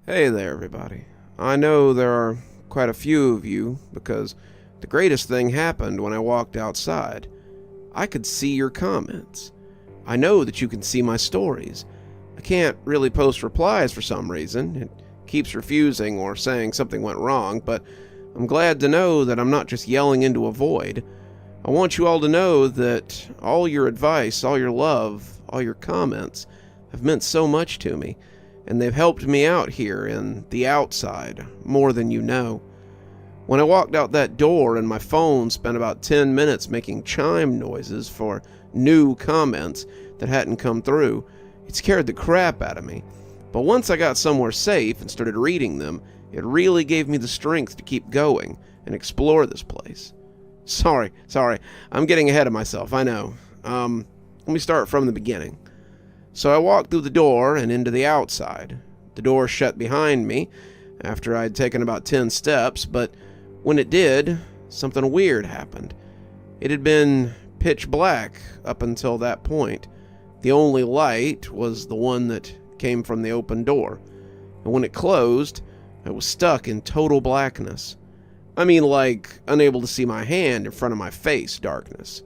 Hey there, everybody. I know there are quite a few of you because the greatest thing happened when I walked outside. I could see your comments. I know that you can see my stories. I can't really post replies for some reason. It keeps refusing or saying something went wrong, but I'm glad to know that I'm not just yelling into a void. I want you all to know that all your advice, all your love, all your comments have meant so much to me. And they've helped me out here in the outside more than you know. When I walked out that door and my phone spent about 10 minutes making chime noises for new comments that hadn't come through, it scared the crap out of me. But once I got somewhere safe and started reading them, it really gave me the strength to keep going and explore this place. Sorry, I'm getting ahead of myself, I know. Let me start from the beginning. So I walked through the door and into the outside. The door shut behind me after I'd taken about 10 steps, but when it did, something weird happened. It had been pitch black up until that point. The only light was the one that came from the open door. And when it closed, I was stuck in total blackness. I mean, like, unable to see my hand in front of my face darkness.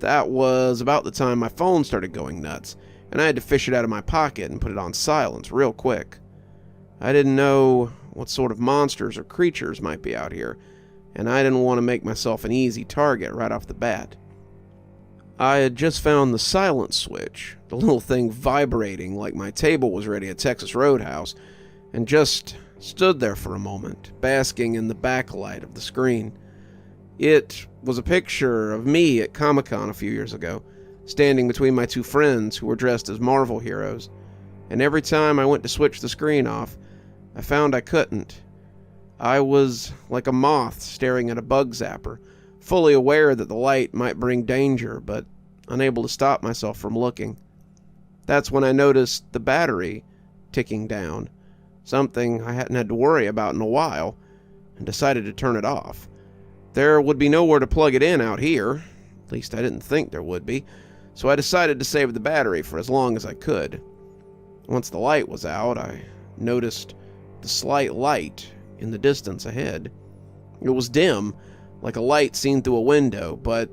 That was about the time my phone started going nuts, and I had to fish it out of my pocket and put it on silence real quick. I didn't know what sort of monsters or creatures might be out here, and I didn't want to make myself an easy target right off the bat. I had just found the silence switch, the little thing vibrating like my table was ready at Texas Roadhouse, and just stood there for a moment, basking in the backlight of the screen. It was a picture of me at Comic-Con a few years ago, standing between my two friends who were dressed as Marvel heroes, and every time I went to switch the screen off, I found I couldn't. I was like a moth staring at a bug zapper, fully aware that the light might bring danger, but unable to stop myself from looking. That's when I noticed the battery ticking down, something I hadn't had to worry about in a while, and decided to turn it off. There would be nowhere to plug it in out here, at least I didn't think there would be, so I decided to save the battery for as long as I could. Once the light was out, I noticed the slight light in the distance ahead. It was dim, like a light seen through a window, but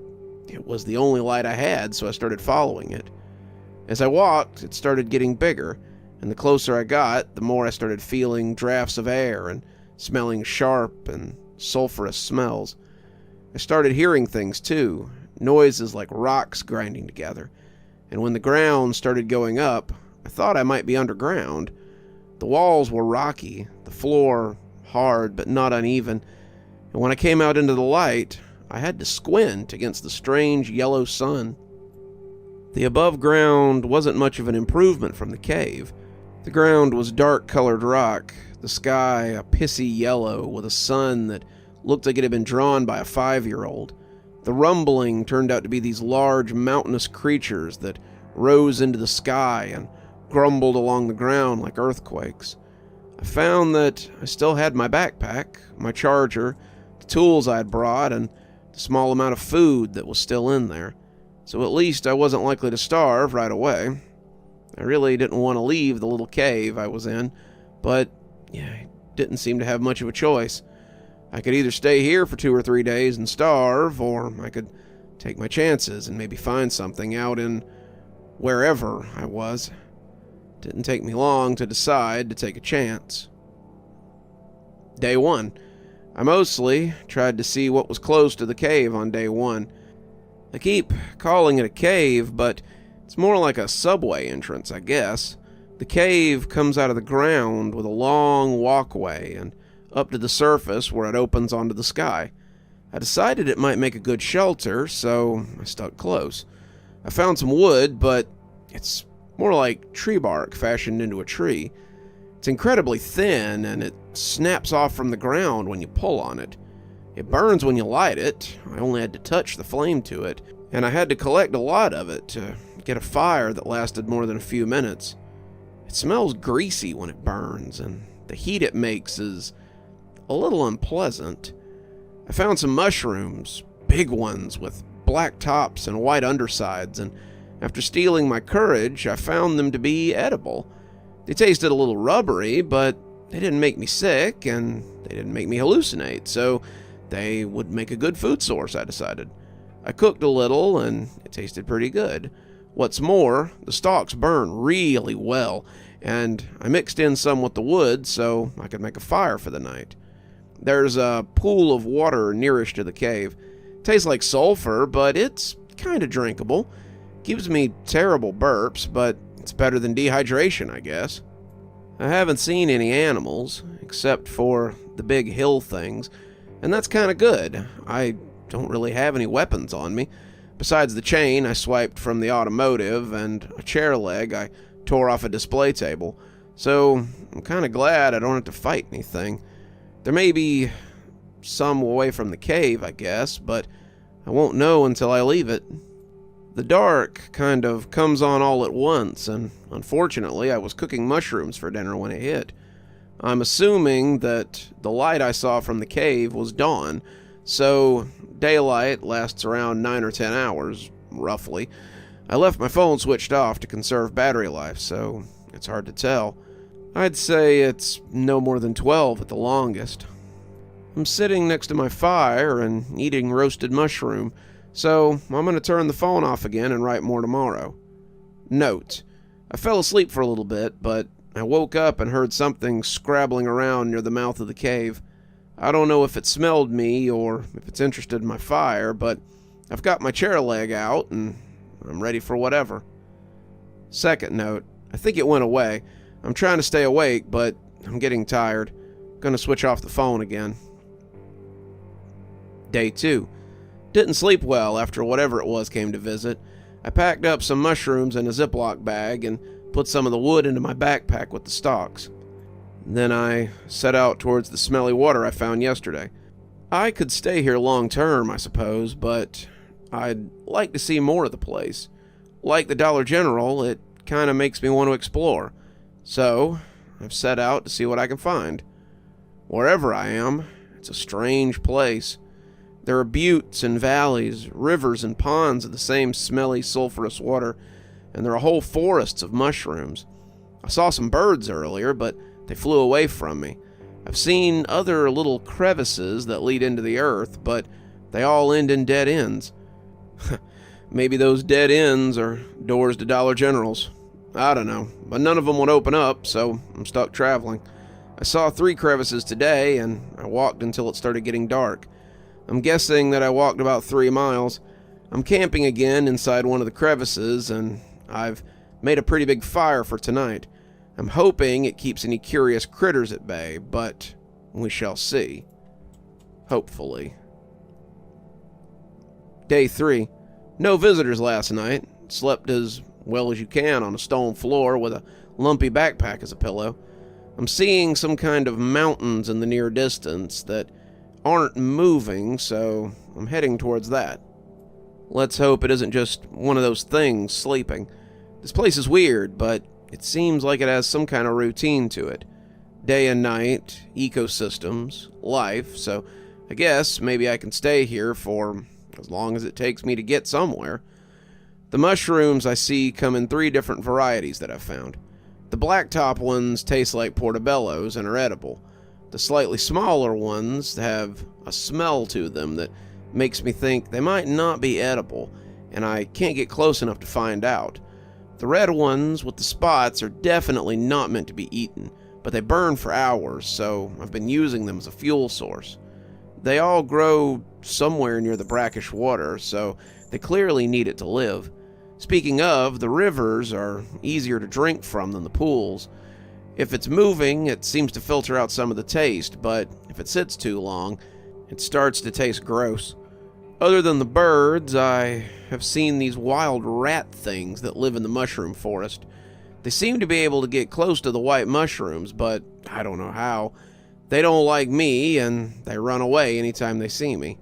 it was the only light I had, so I started following it. As I walked, it started getting bigger, and the closer I got, the more I started feeling drafts of air and smelling sharp and sulfurous smells. I started hearing things too, noises like rocks grinding together, and when the ground started going up, I thought I might be underground. The walls were rocky, the floor hard but not uneven, and when I came out into the light, I had to squint against the strange yellow sun. The above ground wasn't much of an improvement from the cave. The ground was dark-colored rock, the sky a pissy yellow with a sun that looked like it had been drawn by a 5-year-old. The rumbling turned out to be these large mountainous creatures that rose into the sky and grumbled along the ground like earthquakes. I found that I still had my backpack, my charger, the tools I had brought, and the small amount of food that was still in there, so at least I wasn't likely to starve right away. I really didn't want to leave the little cave I was in, but I didn't seem to have much of a choice. I could either stay here for 2 or 3 days and starve, or I could take my chances and maybe find something out in wherever I was. It didn't take me long to decide to take a chance. Day 1. I mostly tried to see what was close to the cave on day 1. I keep calling it a cave, but it's more like a subway entrance, I guess. The cave comes out of the ground with a long walkway and up to the surface where it opens onto the sky. I decided it might make a good shelter, so I stuck close. I found some wood, but it's more like tree bark fashioned into a tree. It's incredibly thin, and it snaps off from the ground when you pull on it. It burns when you light it. I only had to touch the flame to it, and I had to collect a lot of it to get a fire that lasted more than a few minutes. It smells greasy when it burns, and the heat it makes is a little unpleasant. I found some mushrooms, big ones with black tops and white undersides, and after stealing my courage, I found them to be edible. They tasted a little rubbery, but they didn't make me sick, and they didn't make me hallucinate, so they would make a good food source, I decided. I cooked a little, and it tasted pretty good. What's more, the stalks burn really well, and I mixed in some with the wood so I could make a fire for the night. There's a pool of water nearest to the cave. Tastes like sulfur, but it's kind of drinkable. Gives me terrible burps, but it's better than dehydration, I guess. I haven't seen any animals, except for the big hill things, and that's kind of good. I don't really have any weapons on me. Besides the chain I swiped from the automotive and a chair leg I tore off a display table, so I'm kind of glad I don't have to fight anything. There may be some away from the cave, I guess, but I won't know until I leave it. The dark kind of comes on all at once, and unfortunately I was cooking mushrooms for dinner when it hit. I'm assuming that the light I saw from the cave was dawn, so daylight lasts around 9 or 10 hours, roughly. I left my phone switched off to conserve battery life, so it's hard to tell. I'd say it's no more than 12 at the longest. I'm sitting next to my fire and eating roasted mushroom, so I'm going to turn the phone off again and write more tomorrow. Note: I fell asleep for a little bit, but I woke up and heard something scrabbling around near the mouth of the cave. I don't know if it smelled me or if it's interested in my fire, but I've got my chair leg out and I'm ready for whatever. Second note: I think it went away. I'm trying to stay awake, but I'm getting tired. Gonna switch off the phone again. Day 2. Didn't sleep well after whatever it was came to visit. I packed up some mushrooms in a Ziploc bag and put some of the wood into my backpack with the stalks. Then I set out towards the smelly water I found yesterday. I could stay here long term, I suppose, but I'd like to see more of the place. Like the Dollar General, it kind of makes me want to explore. So, I've set out to see what I can find. Wherever I am, it's a strange place. There are buttes and valleys, rivers and ponds of the same smelly, sulfurous water, and there are whole forests of mushrooms. I saw some birds earlier, but they flew away from me. I've seen other little crevices that lead into the earth, but they all end in dead ends. Maybe those dead ends are doors to Dollar Generals. I don't know, but none of them would open up, so I'm stuck traveling. I saw 3 crevices today, and I walked until it started getting dark. I'm guessing that I walked about 3 miles. I'm camping again inside one of the crevices, and I've made a pretty big fire for tonight. I'm hoping it keeps any curious critters at bay, but we shall see. Hopefully. Day 3. No visitors last night. Slept as well as you can on a stone floor with a lumpy backpack as a pillow. I'm seeing some kind of mountains in the near distance that aren't moving, so I'm heading towards that. Let's hope it isn't just one of those things sleeping. This place is weird, but it seems like it has some kind of routine to it. Day and night, ecosystems, life, so I guess maybe I can stay here for as long as it takes me to get somewhere. The mushrooms I see come in 3 different varieties that I've found. The blacktop ones taste like portobellos and are edible. The slightly smaller ones have a smell to them that makes me think they might not be edible, and I can't get close enough to find out. The red ones with the spots are definitely not meant to be eaten, but they burn for hours, so I've been using them as a fuel source. They all grow somewhere near the brackish water, so they clearly need it to live. Speaking of, the rivers are easier to drink from than the pools. If it's moving, it seems to filter out some of the taste, but if it sits too long, it starts to taste gross. Other than the birds, I have seen these wild rat things that live in the mushroom forest. They seem to be able to get close to the white mushrooms, but I don't know how. They don't like me, and they run away anytime they see me.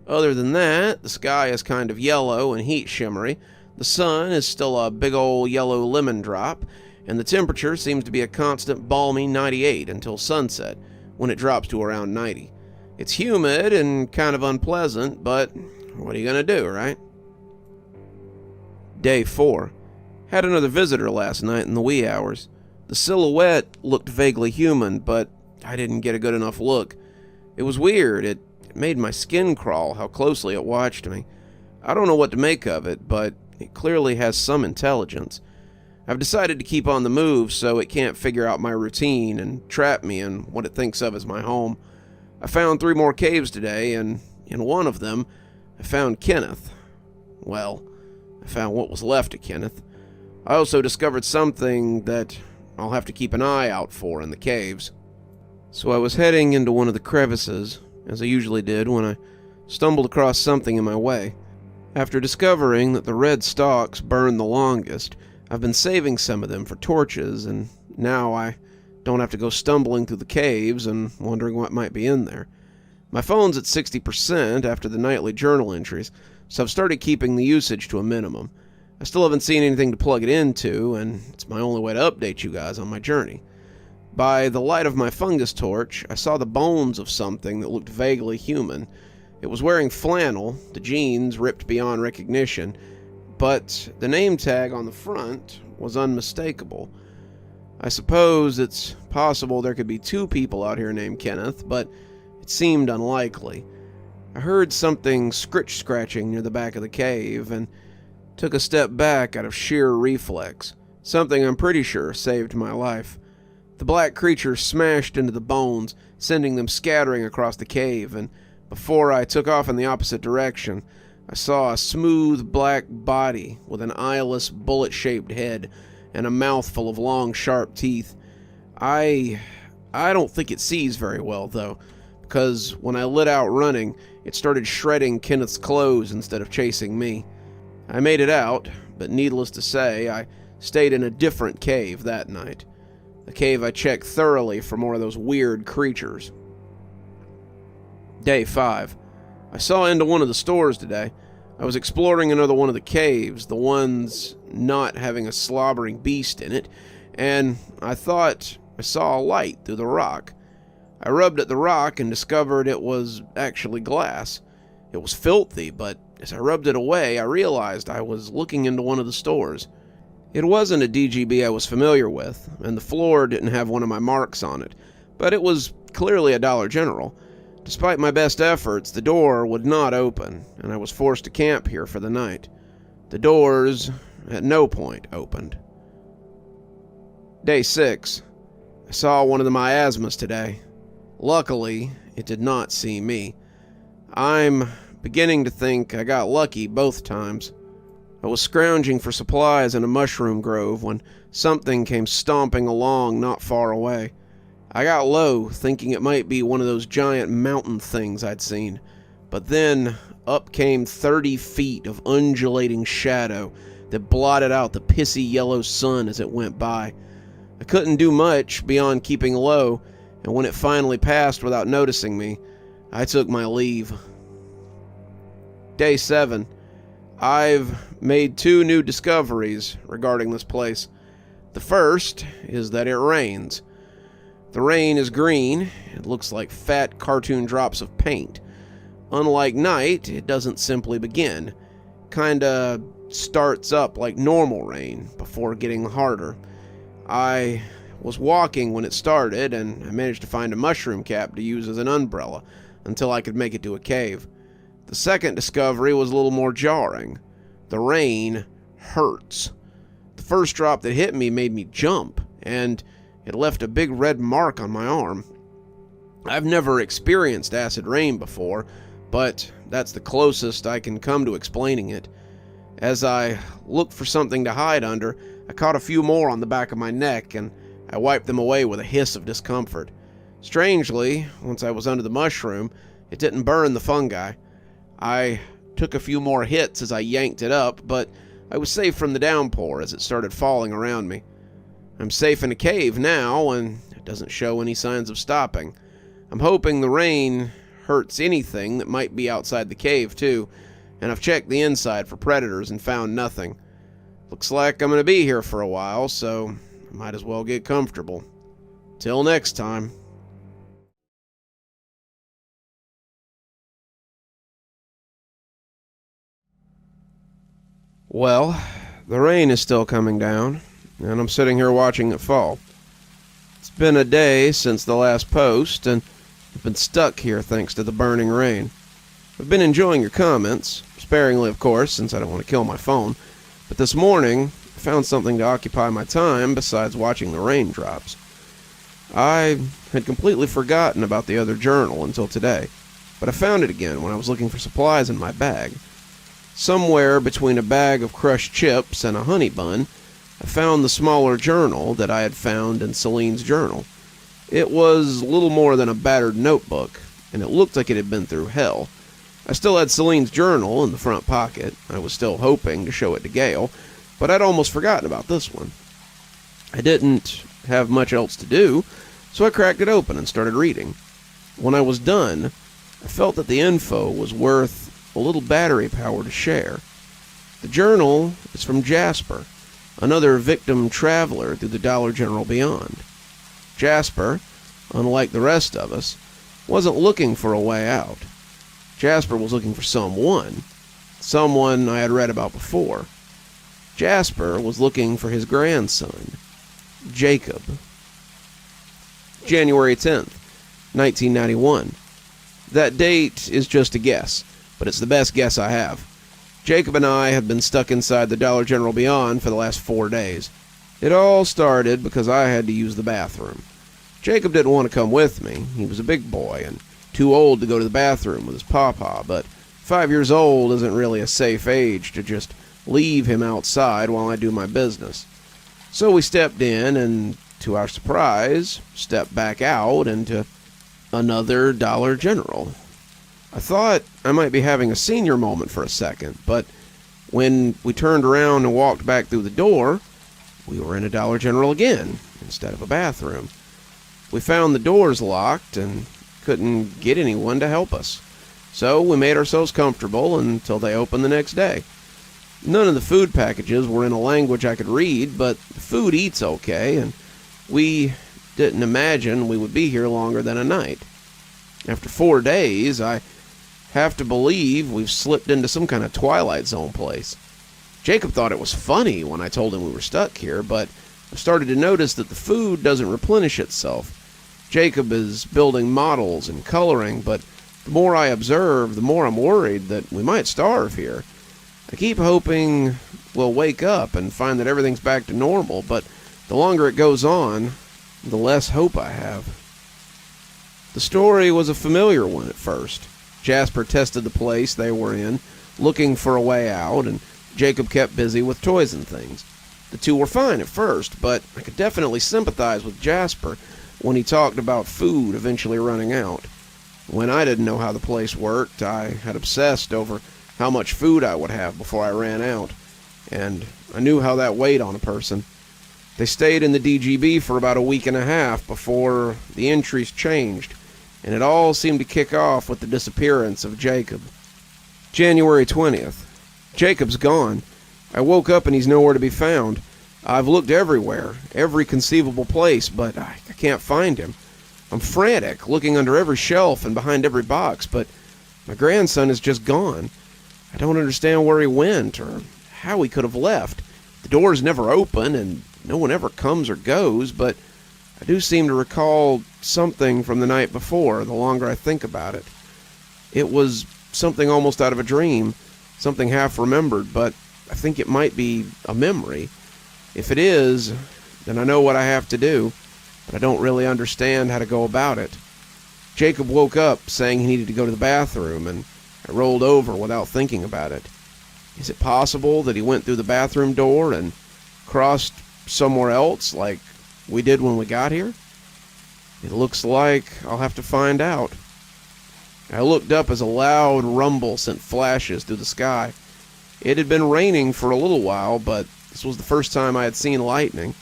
Other than that, the sky is kind of yellow and heat shimmery. The sun is still a big old yellow lemon drop, and the temperature seems to be a constant balmy 98 until sunset, when it drops to around 90. It's humid and kind of unpleasant, but what are you going to do, right? Day 4. Had another visitor last night in the wee hours. The silhouette looked vaguely human, but I didn't get a good enough look. It was weird. It made my skin crawl how closely it watched me. I don't know what to make of it, but it clearly has some intelligence. I've decided to keep on the move so it can't figure out my routine and trap me in what it thinks of as my home. I found 3 more caves today, and in one of them, I found Kenneth. Well, I found what was left of Kenneth. I also discovered something that I'll have to keep an eye out for in the caves. So I was heading into one of the crevices, as I usually did, when I stumbled across something in my way. After discovering that the red stalks burn the longest, I've been saving some of them for torches, and now I don't have to go stumbling through the caves and wondering what might be in there. My phone's at 60% after the nightly journal entries, so I've started keeping the usage to a minimum. I still haven't seen anything to plug it into, and it's my only way to update you guys on my journey. By the light of my fungus torch, I saw the bones of something that looked vaguely human. It was wearing flannel, the jeans ripped beyond recognition, but the name tag on the front was unmistakable. I suppose it's possible there could be 2 people out here named Kenneth, but it seemed unlikely. I heard something scratching near the back of the cave and took a step back out of sheer reflex, something I'm pretty sure saved my life. The black creature smashed into the bones, sending them scattering across the cave, and before I took off in the opposite direction, I saw a smooth black body with an eyeless, bullet-shaped head and a mouthful of long, sharp teeth. I don't think it sees very well, though, because when I lit out running, it started shredding Kenneth's clothes instead of chasing me. I made it out, but needless to say, I stayed in a different cave that night. The cave I checked thoroughly for more of those weird creatures. Day 5. I saw into one of the stores today. I was exploring another one of the caves, the ones not having a slobbering beast in it, and I thought I saw a light through the rock. I rubbed at the rock and discovered it was actually glass. It was filthy, but as I rubbed it away, I realized I was looking into one of the stores. It wasn't a DGB I was familiar with, and the floor didn't have one of my marks on it, but it was clearly a Dollar General. Despite my best efforts, the door would not open, and I was forced to camp here for the night. The doors at no point opened. Day 6. I saw one of the miasmas today. Luckily, it did not see me. I'm beginning to think I got lucky both times. I was scrounging for supplies in a mushroom grove when something came stomping along not far away. I got low, thinking it might be one of those giant mountain things I'd seen. But then, up came 30 feet of undulating shadow that blotted out the pissy yellow sun as it went by. I couldn't do much beyond keeping low, and when it finally passed without noticing me, I took my leave. Day 7. I've made 2 new discoveries regarding this place. The first is that it rains. The rain is green. It looks like fat cartoon drops of paint. Unlike night, it doesn't simply begin. Kinda starts up like normal rain before getting harder. I was walking when it started, and I managed to find a mushroom cap to use as an umbrella until I could make it to a cave. The second discovery was a little more jarring. The rain hurts. The first drop that hit me made me jump, and it left a big red mark on my arm. I've never experienced acid rain before, but that's the closest I can come to explaining it. As I looked for something to hide under, I caught a few more on the back of my neck, and I wiped them away with a hiss of discomfort. Strangely, once I was under the mushroom, it didn't burn the fungi. I took a few more hits as I yanked it up, but I was safe from the downpour as it started falling around me. I'm safe in a cave now, and it doesn't show any signs of stopping. I'm hoping the rain hurts anything that might be outside the cave, too, and I've checked the inside for predators and found nothing. Looks like I'm going to be here for a while, so I might as well get comfortable. Till next time. Well, the rain is still coming down, and I'm sitting here watching it fall. It's been a day since the last post, and I've been stuck here thanks to the burning rain. I've been enjoying your comments, sparingly of course, since I don't want to kill my phone, but this morning I found something to occupy my time besides watching the raindrops. I had completely forgotten about the other journal until today, but I found it again when I was looking for supplies in my bag. Somewhere between a bag of crushed chips and a honey bun, I found the smaller journal that I had found in Celine's journal. It was little more than a battered notebook, and it looked like it had been through hell. I still had Celine's journal in the front pocket. I was still hoping to show it to Gail, but I'd almost forgotten about this one. I didn't have much else to do, so I cracked it open and started reading. When I was done, I felt that the info was worth a little battery power to share. The journal is from Jasper, another victim traveler through the Dollar General beyond. Jasper, unlike the rest of us, wasn't looking for a way out. Jasper was looking for someone I had read about before. Jasper was looking for his grandson, Jacob. January 10th, 1991. That date is just a guess, but it's the best guess I have. Jacob and I had been stuck inside the Dollar General beyond for the last 4 days. It all started because I had to use the bathroom. Jacob didn't want to come with me. He was a big boy and too old to go to the bathroom with his pawpaw, but 5 years old isn't really a safe age to just leave him outside while I do my business. So we stepped in and, to our surprise, stepped back out into another Dollar General. I thought I might be having a senior moment for a second, but when we turned around and walked back through the door, we were in a Dollar General again, instead of a bathroom. We found the doors locked and couldn't get anyone to help us, so we made ourselves comfortable until they opened the next day. None of the food packages were in a language I could read, but the food eats okay, and we didn't imagine we would be here longer than a night. After 4 days, I have to believe we've slipped into some kind of Twilight Zone place. Jacob thought it was funny when I told him we were stuck here, but I started to notice that the food doesn't replenish itself. Jacob is building models and coloring, but the more I observe, the more I'm worried that we might starve here. I keep hoping we'll wake up and find that everything's back to normal, but the longer it goes on, the less hope I have. The story was a familiar one at first. Jasper tested the place they were in, looking for a way out, and Jacob kept busy with toys and things. The two were fine at first, but I could definitely sympathize with Jasper when he talked about food eventually running out. When I didn't know how the place worked, I had obsessed over how much food I would have before I ran out, and I knew how that weighed on a person. They stayed in the DGB for about a week and a half before the entries changed, and it all seemed to kick off with the disappearance of Jacob. January 20th. Jacob's gone. I woke up and he's nowhere to be found. I've looked everywhere, every conceivable place, but I can't find him. I'm frantic, looking under every shelf and behind every box, but my grandson is just gone. I don't understand where he went or how he could have left. The doors never open and no one ever comes or goes, but I do seem to recall something from the night before, the longer I think about it. It was something almost out of a dream, something half remembered, but I think it might be a memory. If it is, then I know what I have to do, but I don't really understand how to go about it. Jacob woke up saying he needed to go to the bathroom, and I rolled over without thinking about it. Is it possible that he went through the bathroom door and crossed somewhere else like we did when we got here? It looks like I'll have to find out. I looked up as a loud rumble sent flashes through the sky. It had been raining for a little while, but this was the first time I had seen lightning.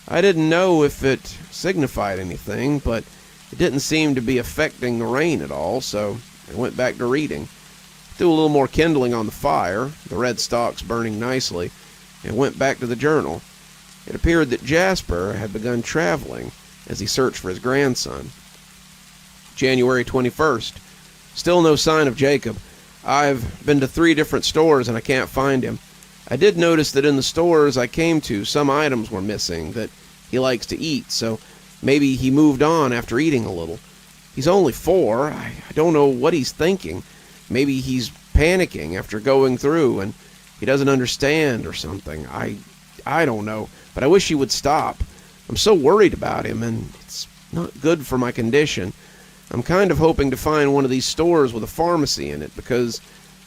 I didn't know if it signified anything, but it didn't seem to be affecting the rain at all, so I went back to reading. Threw a little more kindling on the fire, the red stalks burning nicely, and went back to the journal. It appeared that Jasper had begun traveling as he searched for his grandson. January 21st. Still no sign of Jacob. I've been to 3 different stores and I can't find him. I did notice that in the stores I came to, some items were missing that he likes to eat, so Maybe he moved on after eating a little. He's only 4. I don't know what he's thinking. Maybe he's panicking after going through and he doesn't understand or something. I don't know, but I wish he would stop. I'm so worried about him, and it's not good for my condition. I'm kind of hoping to find one of these stores with a pharmacy in it, because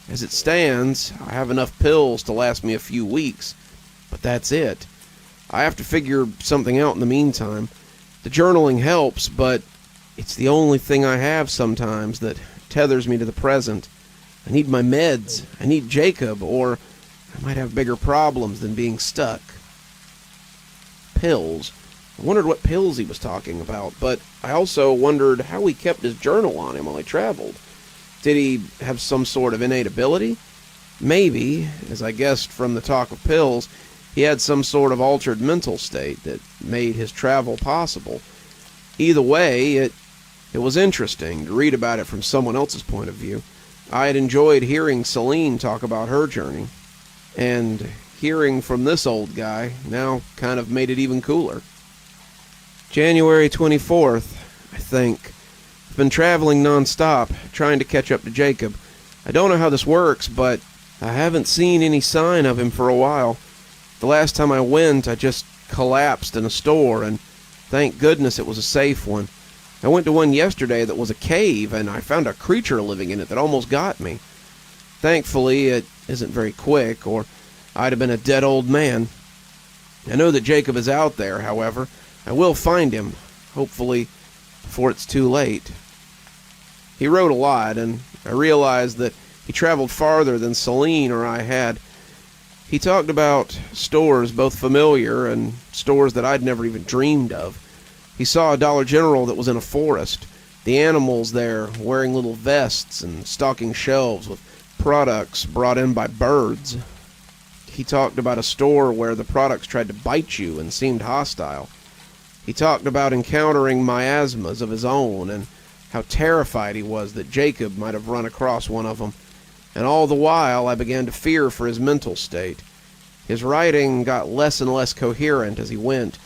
as it stands, I have enough pills to last me a few weeks, but that's it. I have to figure something out in the meantime. The journaling helps, but it's the only thing I have sometimes that tethers me to the present. I need my meds. I need Jacob, or I might have bigger problems than being stuck. Pills. I wondered what pills he was talking about, but I also wondered how he kept his journal on him while he traveled. Did he have some sort of innate ability? Maybe, as I guessed from the talk of pills, he had some sort of altered mental state that made his travel possible. Either way, it was interesting to read about it from someone else's point of view. I had enjoyed hearing Celine talk about her journey, and hearing from this old guy now kind of made it even cooler. January 24th, I think. I've been traveling non-stop, trying to catch up to Jacob. I don't know how this works, but I haven't seen any sign of him for a while. The last time I went, I just collapsed in a store, and thank goodness it was a safe one. I went to one yesterday that was a cave, and I found a creature living in it that almost got me. Thankfully, it isn't very quick, or I'd have been a dead old man. I know that Jacob is out there, however. I will find him, hopefully before it's too late. He wrote a lot, and I realized that he traveled farther than Celine or I had. He talked about stores both familiar and stores that I'd never even dreamed of. He saw a Dollar General that was in a forest. The animals there wearing little vests and stocking shelves with products brought in by birds. He talked about a store where the products tried to bite you and seemed hostile. He talked about encountering miasmas of his own and how terrified he was that Jacob might have run across one of them. And all the while I began to fear for his mental state. His writing got less and less coherent as he went,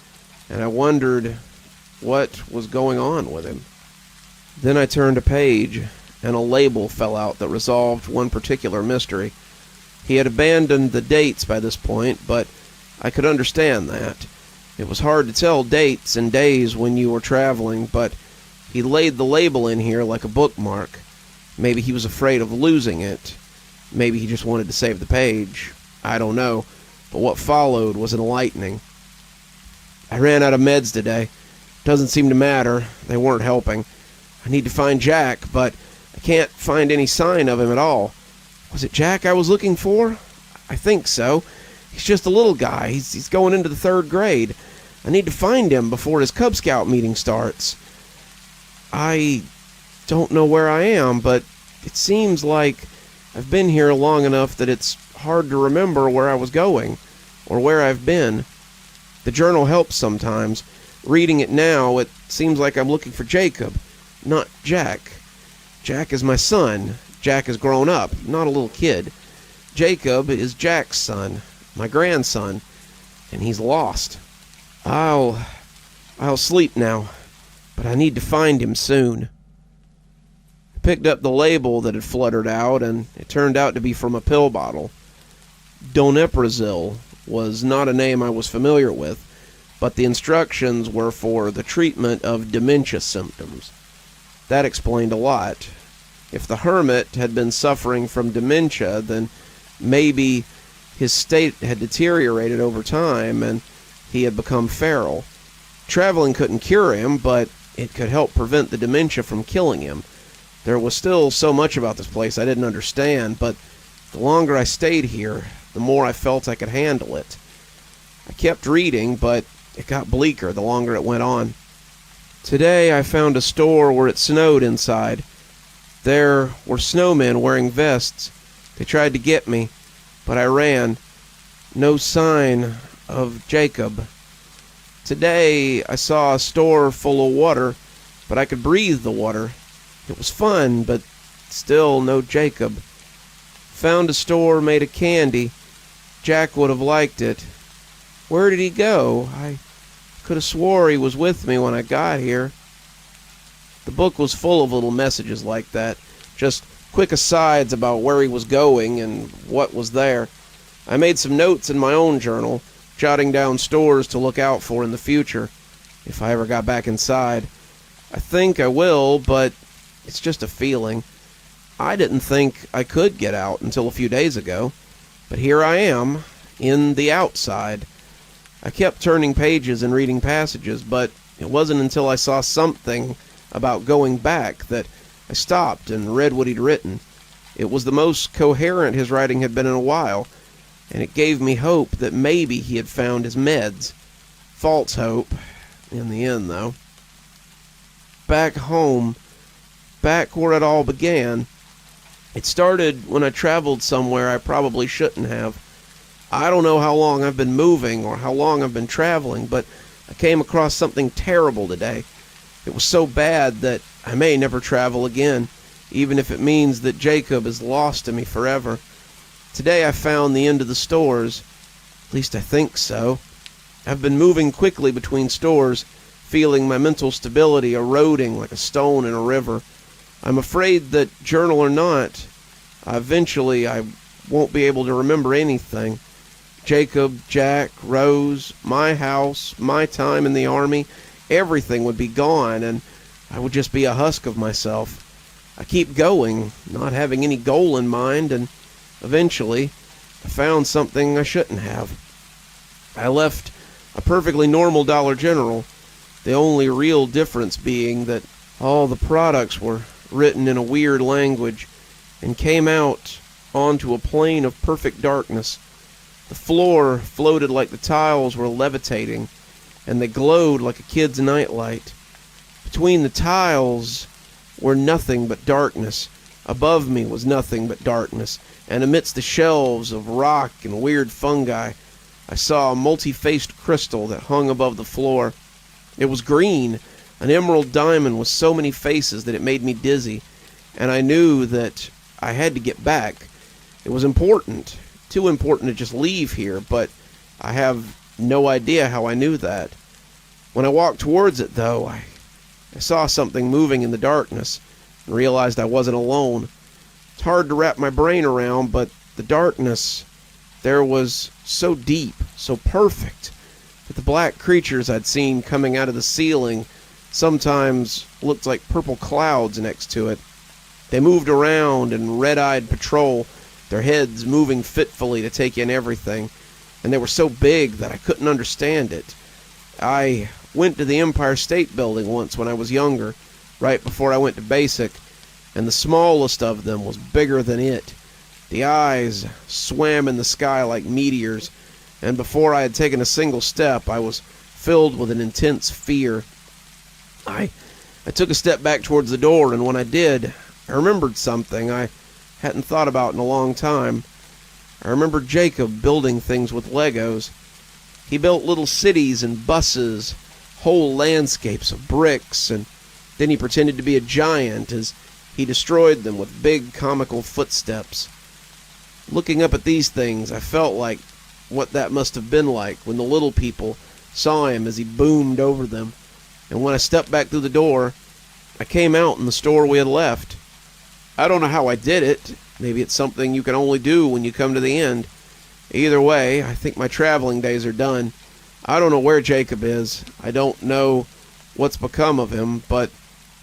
and I wondered what was going on with him. Then I turned a page, and a label fell out that resolved one particular mystery. He had abandoned the dates by this point, but I could understand that. It was hard to tell dates and days when you were traveling, but he laid the label in here like a bookmark. Maybe he was afraid of losing it. Maybe he just wanted to save the page. I don't know, but what followed was enlightening. I ran out of meds today. Doesn't seem to matter. They weren't helping. I need to find Jack, but I can't find any sign of him at all. Was it Jack I was looking for? I think so. He's just a little guy. He's going into the 3rd grade. I need to find him before his Cub Scout meeting starts. I don't know where I am, but it seems like I've been here long enough that it's hard to remember where I was going or where I've been. The journal helps sometimes. Reading it now, it seems like I'm looking for Jacob, not Jack. Jack is my son. Jack has grown up, not a little kid. Jacob is Jack's son, my grandson, and he's lost. I'll sleep now, but I need to find him soon. I picked up the label that had fluttered out, and it turned out to be from a pill bottle. Doneprazil was not a name I was familiar with, but the instructions were for the treatment of dementia symptoms. That explained a lot. If the hermit had been suffering from dementia, then maybe his state had deteriorated over time and he had become feral. Traveling couldn't cure him, but it could help prevent the dementia from killing him. There was still so much about this place I didn't understand, but the longer I stayed here, the more I felt I could handle it. I kept reading, but it got bleaker the longer it went on. Today I found a store where it snowed inside. There were snowmen wearing vests. They tried to get me, but I ran. No sign of Jacob. Today I saw a store full of water, but I could breathe the water. It was fun, but still no Jacob. Found a store made of candy. Jack would have liked it. Where did he go? I Could have swore he was with me when I got here. The book was full of little messages like that, just quick asides about where he was going and what was there. I made some notes in my own journal, jotting down stores to look out for in the future, if I ever got back inside. I think I will, but it's just a feeling. I didn't think I could get out until a few days ago, but here I am, in the outside. I kept turning pages and reading passages, but it wasn't until I saw something about going back that I stopped and read what he'd written. It was the most coherent his writing had been in a while, and it gave me hope that maybe he had found his meds. False hope, in the end, though. Back home, back where it all began. It started when I traveled somewhere I probably shouldn't have. I don't know how long I've been moving or how long I've been traveling, but I came across something terrible today. It was so bad that I may never travel again, even if it means that Jacob is lost to me forever. Today I found the end of the stores. At least I think so. I've been moving quickly between stores, feeling my mental stability eroding like a stone in a river. I'm afraid that, journal or not, eventually I won't be able to remember anything. Jacob, Jack, Rose, my house, my time in the army, everything would be gone, and I would just be a husk of myself. I keep going, not having any goal in mind, and eventually I found something I shouldn't have. I left a perfectly normal Dollar General, the only real difference being that all the products were written in a weird language and came out onto a plane of perfect darkness. The floor floated like the tiles were levitating, and they glowed like a kid's nightlight. Between the tiles were nothing but darkness. Above me was nothing but darkness, and amidst the shelves of rock and weird fungi, I saw a multi-faced crystal that hung above the floor. It was green, an emerald diamond with so many faces that it made me dizzy, and I knew that I had to get back. It was important, too important to just leave here, but I have no idea how I knew that. When I walked towards it, though, I saw something moving in the darkness and realized I wasn't alone. It's hard to wrap my brain around, but the darkness there was so deep, so perfect, that the black creatures I'd seen coming out of the ceiling sometimes looked like purple clouds next to it. They moved around in red-eyed patrol, their heads moving fitfully to take in everything, and they were so big that I couldn't understand it. I went to the Empire State Building once when I was younger, right before I went to basic, and the smallest of them was bigger than it. The eyes swam in the sky like meteors, and before I had taken a single step, I was filled with an intense fear. I took a step back towards the door, and when I did, I remembered something I hadn't thought about in a long time. I remembered Jacob building things with Legos. He built little cities and buses, whole landscapes of bricks, and then he pretended to be a giant as he destroyed them with big comical footsteps. Looking up at these things, I felt like what that must have been like when the little people saw him as he boomed over them. And when I stepped back through the door, I came out in the store we had left. I don't know how I did it. Maybe it's something you can only do when you come to the end. Either way, I think my traveling days are done. I don't know where Jacob is. I don't know what's become of him, but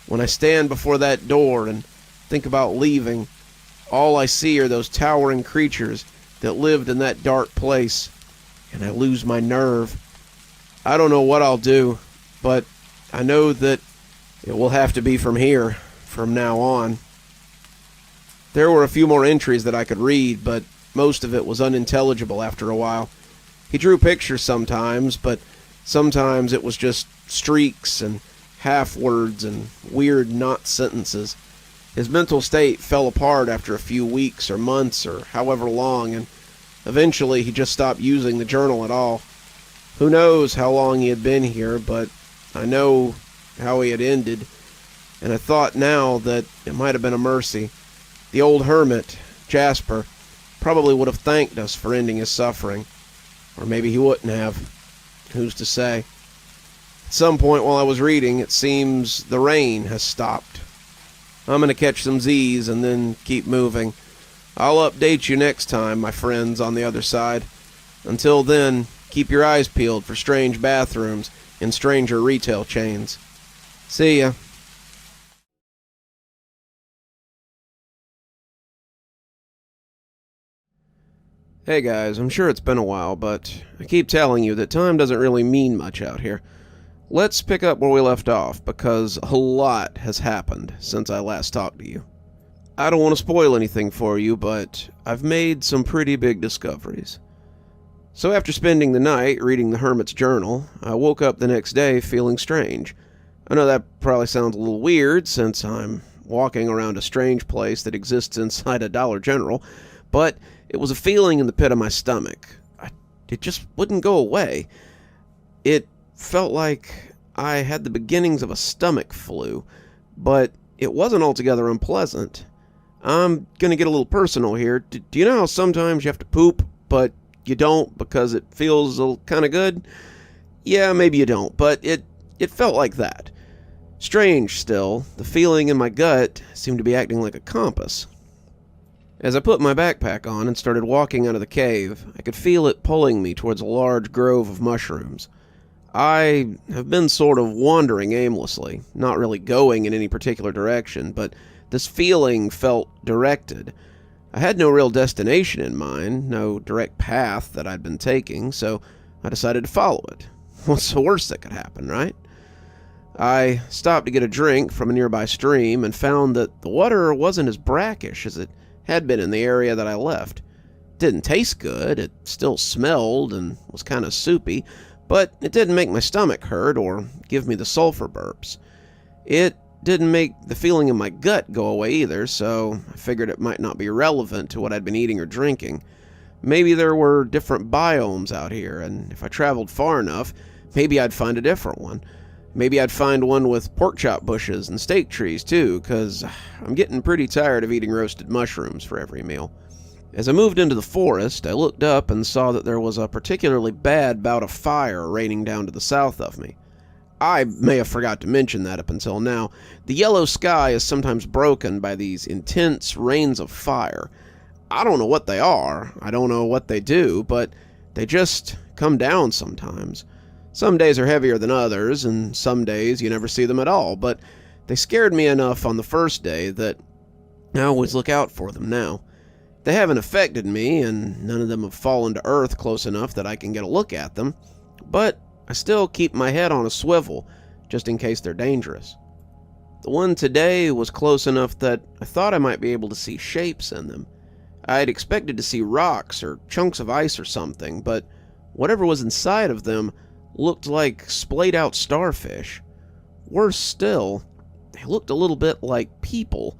when I stand before that door and think about leaving, all I see are those towering creatures that lived in that dark place, and I lose my nerve. I don't know what I'll do, but I know that it will have to be from here, from now on. There were a few more entries that I could read, but most of it was unintelligible after a while. He drew pictures sometimes, but sometimes it was just streaks and half words and weird knot sentences. His mental state fell apart after a few weeks or months or however long, and eventually he just stopped using the journal at all. Who knows how long he had been here, but I know how he had ended, and I thought now that it might have been a mercy. The old hermit, Jasper, probably would have thanked us for ending his suffering. Or maybe he wouldn't have. Who's to say? At some point while I was reading, it seems the rain has stopped. I'm going to catch some Z's and then keep moving. I'll update you next time, my friends on the other side. Until then, keep your eyes peeled for strange bathrooms in stranger retail chains. See ya. Hey guys, I'm sure it's been a while, but I keep telling you that time doesn't really mean much out here. Let's pick up where we left off, because a lot has happened since I last talked to you. I don't want to spoil anything for you, but I've made some pretty big discoveries. So after spending the night reading the Hermit's Journal, I woke up the next day feeling strange. I know that probably sounds a little weird, since I'm walking around a strange place that exists inside a Dollar General, but it was a feeling in the pit of my stomach. It just wouldn't go away. It felt like I had the beginnings of a stomach flu, but it wasn't altogether unpleasant. I'm gonna get a little personal here. Do you know how sometimes you have to poop, but you don't because it feels kind of good? Yeah, maybe you don't, but it felt like that. Strange still, the feeling in my gut seemed to be acting like a compass. As I put my backpack on and started walking out of the cave, I could feel it pulling me towards a large grove of mushrooms. I have been sort of wandering aimlessly, not really going in any particular direction, but this feeling felt directed. I had no real destination in mind, no direct path that I'd been taking, so I decided to follow it. What's the worst that could happen, right? I stopped to get a drink from a nearby stream and found that the water wasn't as brackish as it had been in the area that I left. It didn't taste good, it still smelled and was kind of soupy, but it didn't make my stomach hurt or give me the sulfur burps. It didn't make the feeling in my gut go away either, so I figured it might not be relevant to what I'd been eating or drinking. Maybe there were different biomes out here, and if I traveled far enough, maybe I'd find a different one. Maybe I'd find one with pork chop bushes and steak trees too, because I'm getting pretty tired of eating roasted mushrooms for every meal. As I moved into the forest, I looked up and saw that there was a particularly bad bout of fire raining down to the south of me. I may have forgot to mention that up until now. The yellow sky is sometimes broken by these intense rains of fire. I don't know what they are, I don't know what they do, but they just come down sometimes. Some days are heavier than others, and some days you never see them at all, but they scared me enough on the first day that I always look out for them now. They haven't affected me, and none of them have fallen to earth close enough that I can get a look at them, but I still keep my head on a swivel, just in case they're dangerous. The one today was close enough that I thought I might be able to see shapes in them. I had expected to see rocks or chunks of ice or something, but whatever was inside of them looked like splayed out starfish. Worse still, they looked a little bit like people,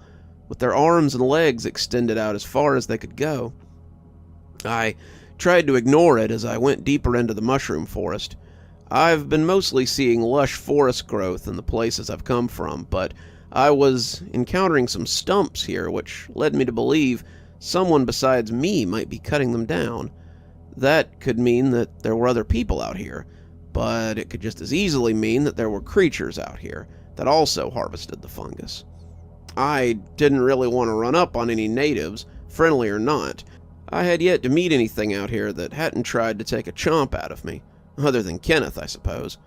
with their arms and legs extended out as far as they could go. I tried to ignore it as I went deeper into the mushroom forest. I've been mostly seeing lush forest growth in the places I've come from, but I was encountering some stumps here which led me to believe someone besides me might be cutting them down. That could mean that there were other people out here, but it could just as easily mean that there were creatures out here that also harvested the fungus. I didn't really want to run up on any natives, friendly or not. I had yet to meet anything out here that hadn't tried to take a chomp out of me, other than Kenneth, I suppose.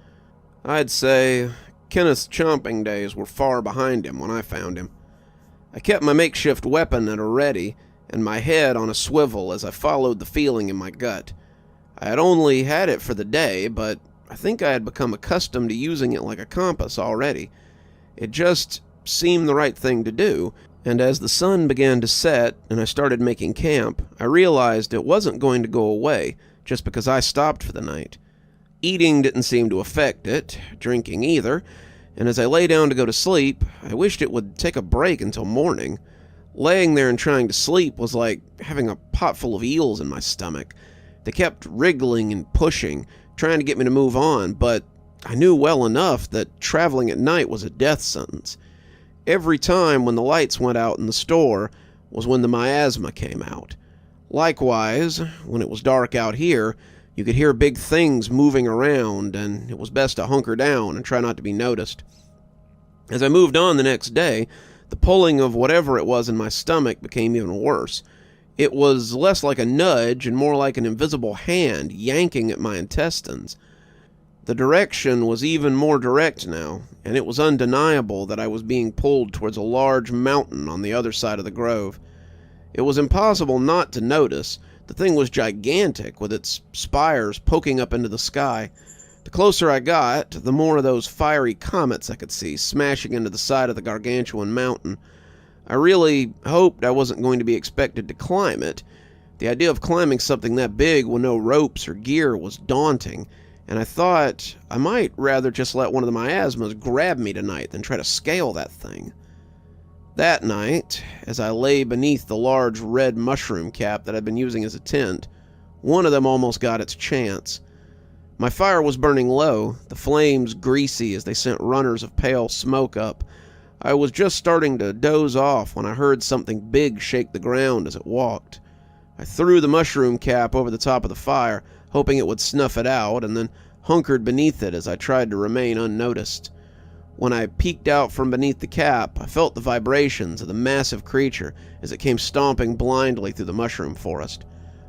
I'd say Kenneth's chomping days were far behind him when I found him. I kept my makeshift weapon at a ready, and my head on a swivel as I followed the feeling in my gut. I had only had it for the day, but I think I had become accustomed to using it like a compass already. It just seemed the right thing to do, and as the sun began to set and I started making camp, I realized it wasn't going to go away just because I stopped for the night. Eating didn't seem to affect it, drinking either, and as I lay down to go to sleep, I wished it would take a break until morning. Laying there and trying to sleep was like having a pot full of eels in my stomach. They kept wriggling and pushing, trying to get me to move on, but I knew well enough that traveling at night was a death sentence. Every time when the lights went out in the store was when the miasma came out. Likewise, when it was dark out here, You could hear big things moving around, and it was best to hunker down and try not to be noticed. As I moved on the next day, the pulling of whatever it was in my stomach became even worse. It was less like a nudge and more like an invisible hand yanking at my intestines. The direction was even more direct now, and it was undeniable that I was being pulled towards a large mountain on the other side of the grove. It was impossible not to notice. The thing was gigantic, with its spires poking up into the sky. The closer I got, the more of those fiery comets I could see smashing into the side of the gargantuan mountain. I really hoped I wasn't going to be expected to climb it. The idea of climbing something that big with no ropes or gear was daunting, and I thought I might rather just let one of the miasmas grab me tonight than try to scale that thing. That night, as I lay beneath the large red mushroom cap that I'd been using as a tent, one of them almost got its chance. My fire was burning low, the flames greasy as they sent runners of pale smoke up. I was just starting to doze off when I heard something big shake the ground as it walked. I threw the mushroom cap over the top of the fire, hoping it would snuff it out, and then hunkered beneath it as I tried to remain unnoticed. When I peeked out from beneath the cap, I felt the vibrations of the massive creature as it came stomping blindly through the mushroom forest.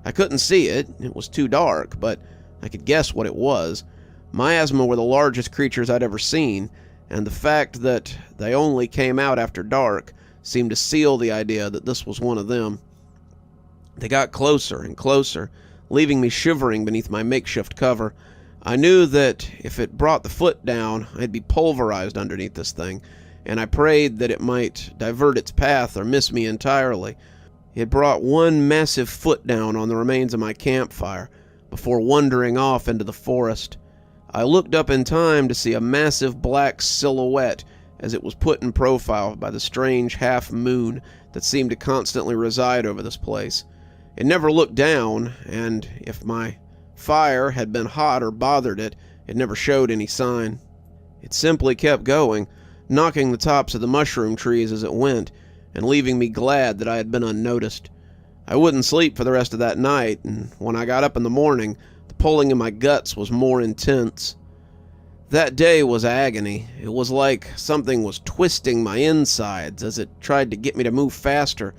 I couldn't see it was too dark, but I could guess what it was. Miasma were the largest creatures I'd ever seen, and the fact that they only came out after dark seemed to seal the idea that this was one of them. They got closer and closer, leaving me shivering beneath my makeshift cover. I knew that if it brought the foot down, I'd be pulverized underneath this thing, and I prayed that it might divert its path or miss me entirely. It brought one massive foot down on the remains of my campfire, before wandering off into the forest. I looked up in time to see a massive black silhouette as it was put in profile by the strange half-moon that seemed to constantly reside over this place. It never looked down, and if my fire had been hot or bothered it, it never showed any sign. It simply kept going, knocking the tops of the mushroom trees as it went, and leaving me glad that I had been unnoticed. I wouldn't sleep for the rest of that night, and when I got up in the morning, the pulling in my guts was more intense. That day was agony. It was like something was twisting my insides as it tried to get me to move faster.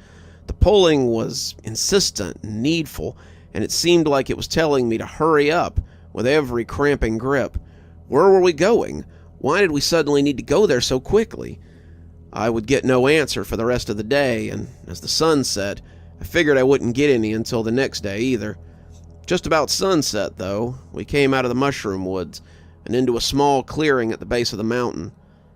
The pulling was insistent and needful, and it seemed like it was telling me to hurry up with every cramping grip. Where were we going? Why did we suddenly need to go there so quickly? I would get no answer for the rest of the day, and as the sun set, I figured I wouldn't get any until the next day either. Just about sunset, though, we came out of the mushroom woods and into a small clearing at the base of the mountain.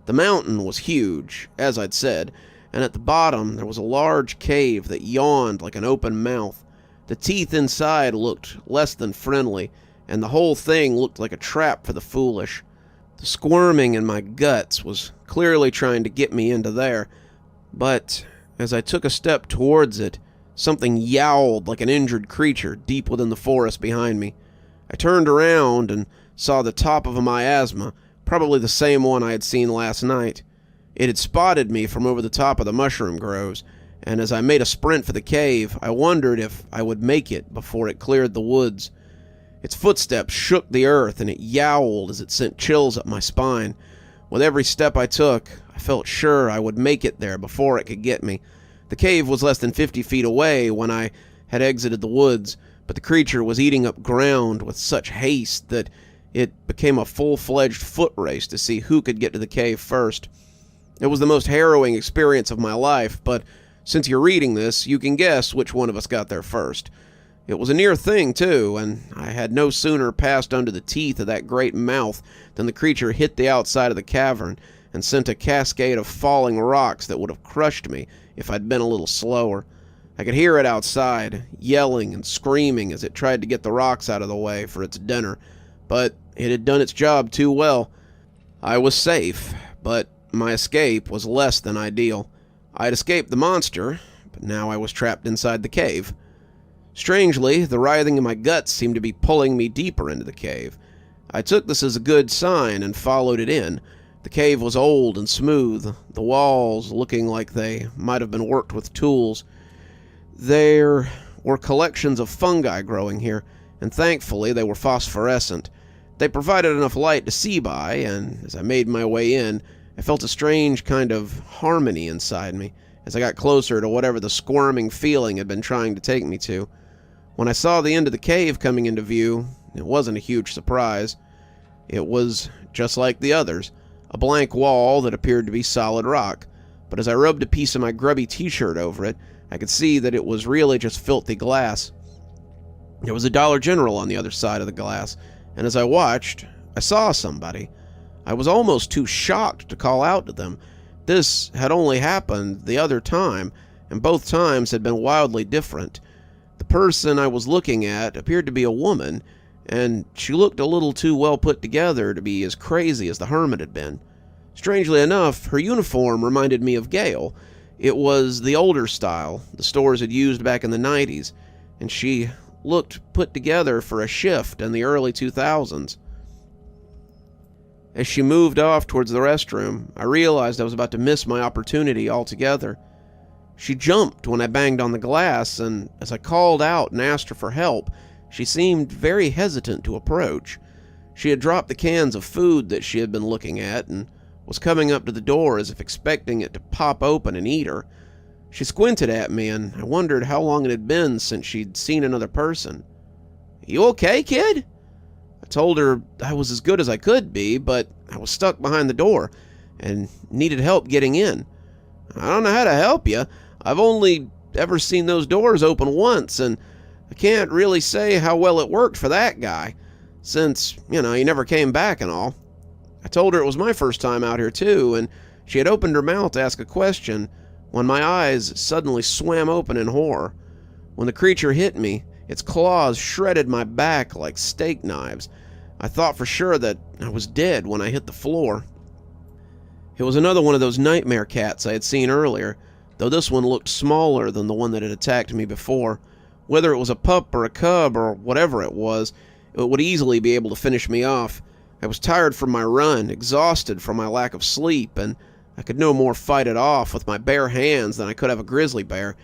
The mountain was huge, as I'd said, and at the bottom there was a large cave that yawned like an open mouth. The teeth inside looked less than friendly, and the whole thing looked like a trap for the foolish. The squirming in my guts was clearly trying to get me into there, but as I took a step towards it, something yowled like an injured creature deep within the forest behind me. I turned around and saw the top of a miasma, probably the same one I had seen last night. It had spotted me from over the top of the mushroom groves, and as I made a sprint for the cave, I wondered if I would make it before it cleared the woods. Its footsteps shook the earth, and it yowled as it sent chills up my spine. With every step I took, I felt sure I would make it there before it could get me. The cave was less than 50 feet away when I had exited the woods, but the creature was eating up ground with such haste that it became a full-fledged foot race to see who could get to the cave first. It was the most harrowing experience of my life, but since you're reading this, you can guess which one of us got there first. It was a near thing, too, and I had no sooner passed under the teeth of that great mouth than the creature hit the outside of the cavern and sent a cascade of falling rocks that would have crushed me if I'd been a little slower. I could hear it outside, yelling and screaming as it tried to get the rocks out of the way for its dinner, but it had done its job too well. I was safe, but my escape was less than ideal. I had escaped the monster, but now I was trapped inside the cave. Strangely, the writhing in my guts seemed to be pulling me deeper into the cave. I took this as a good sign and followed it in. The cave was old and smooth, the walls looking like they might have been worked with tools. There were collections of fungi growing here, and thankfully they were phosphorescent. They provided enough light to see by, and as I made my way in, I felt a strange kind of harmony inside me as I got closer to whatever the squirming feeling had been trying to take me to. When I saw the end of the cave coming into view, it wasn't a huge surprise. It was just like the others, a blank wall that appeared to be solid rock, but as I rubbed a piece of my grubby t-shirt over it, I could see that it was really just filthy glass. There was a Dollar General on the other side of the glass, and as I watched, I saw somebody. I was almost too shocked to call out to them. This had only happened the other time, and both times had been wildly different. The person I was looking at appeared to be a woman, and she looked a little too well put together to be as crazy as the hermit had been. Strangely enough, her uniform reminded me of Gale. It was the older style the stores had used back in the 90s, and she looked put together for a shift in the early 2000s. As she moved off towards the restroom, I realized I was about to miss my opportunity altogether. She jumped when I banged on the glass, and as I called out and asked her for help, she seemed very hesitant to approach. She had dropped the cans of food that she had been looking at and was coming up to the door as if expecting it to pop open and eat her. She squinted at me, and I wondered how long it had been since she'd seen another person. "You okay, kid?" I told her I was as good as I could be, but I was stuck behind the door and needed help getting in. "I don't know how to help you. I've only ever seen those doors open once, and I can't really say how well it worked for that guy, since, he never came back and all." I told her it was my first time out here too, and she had opened her mouth to ask a question when my eyes suddenly swam open in horror. When the creature hit me, its claws shredded my back like steak knives. I thought for sure that I was dead when I hit the floor. It was another one of those nightmare cats I had seen earlier, though this one looked smaller than the one that had attacked me before. Whether it was a pup or a cub or whatever it was, it would easily be able to finish me off. I was tired from my run, exhausted from my lack of sleep, and I could no more fight it off with my bare hands than I could have a grizzly bear.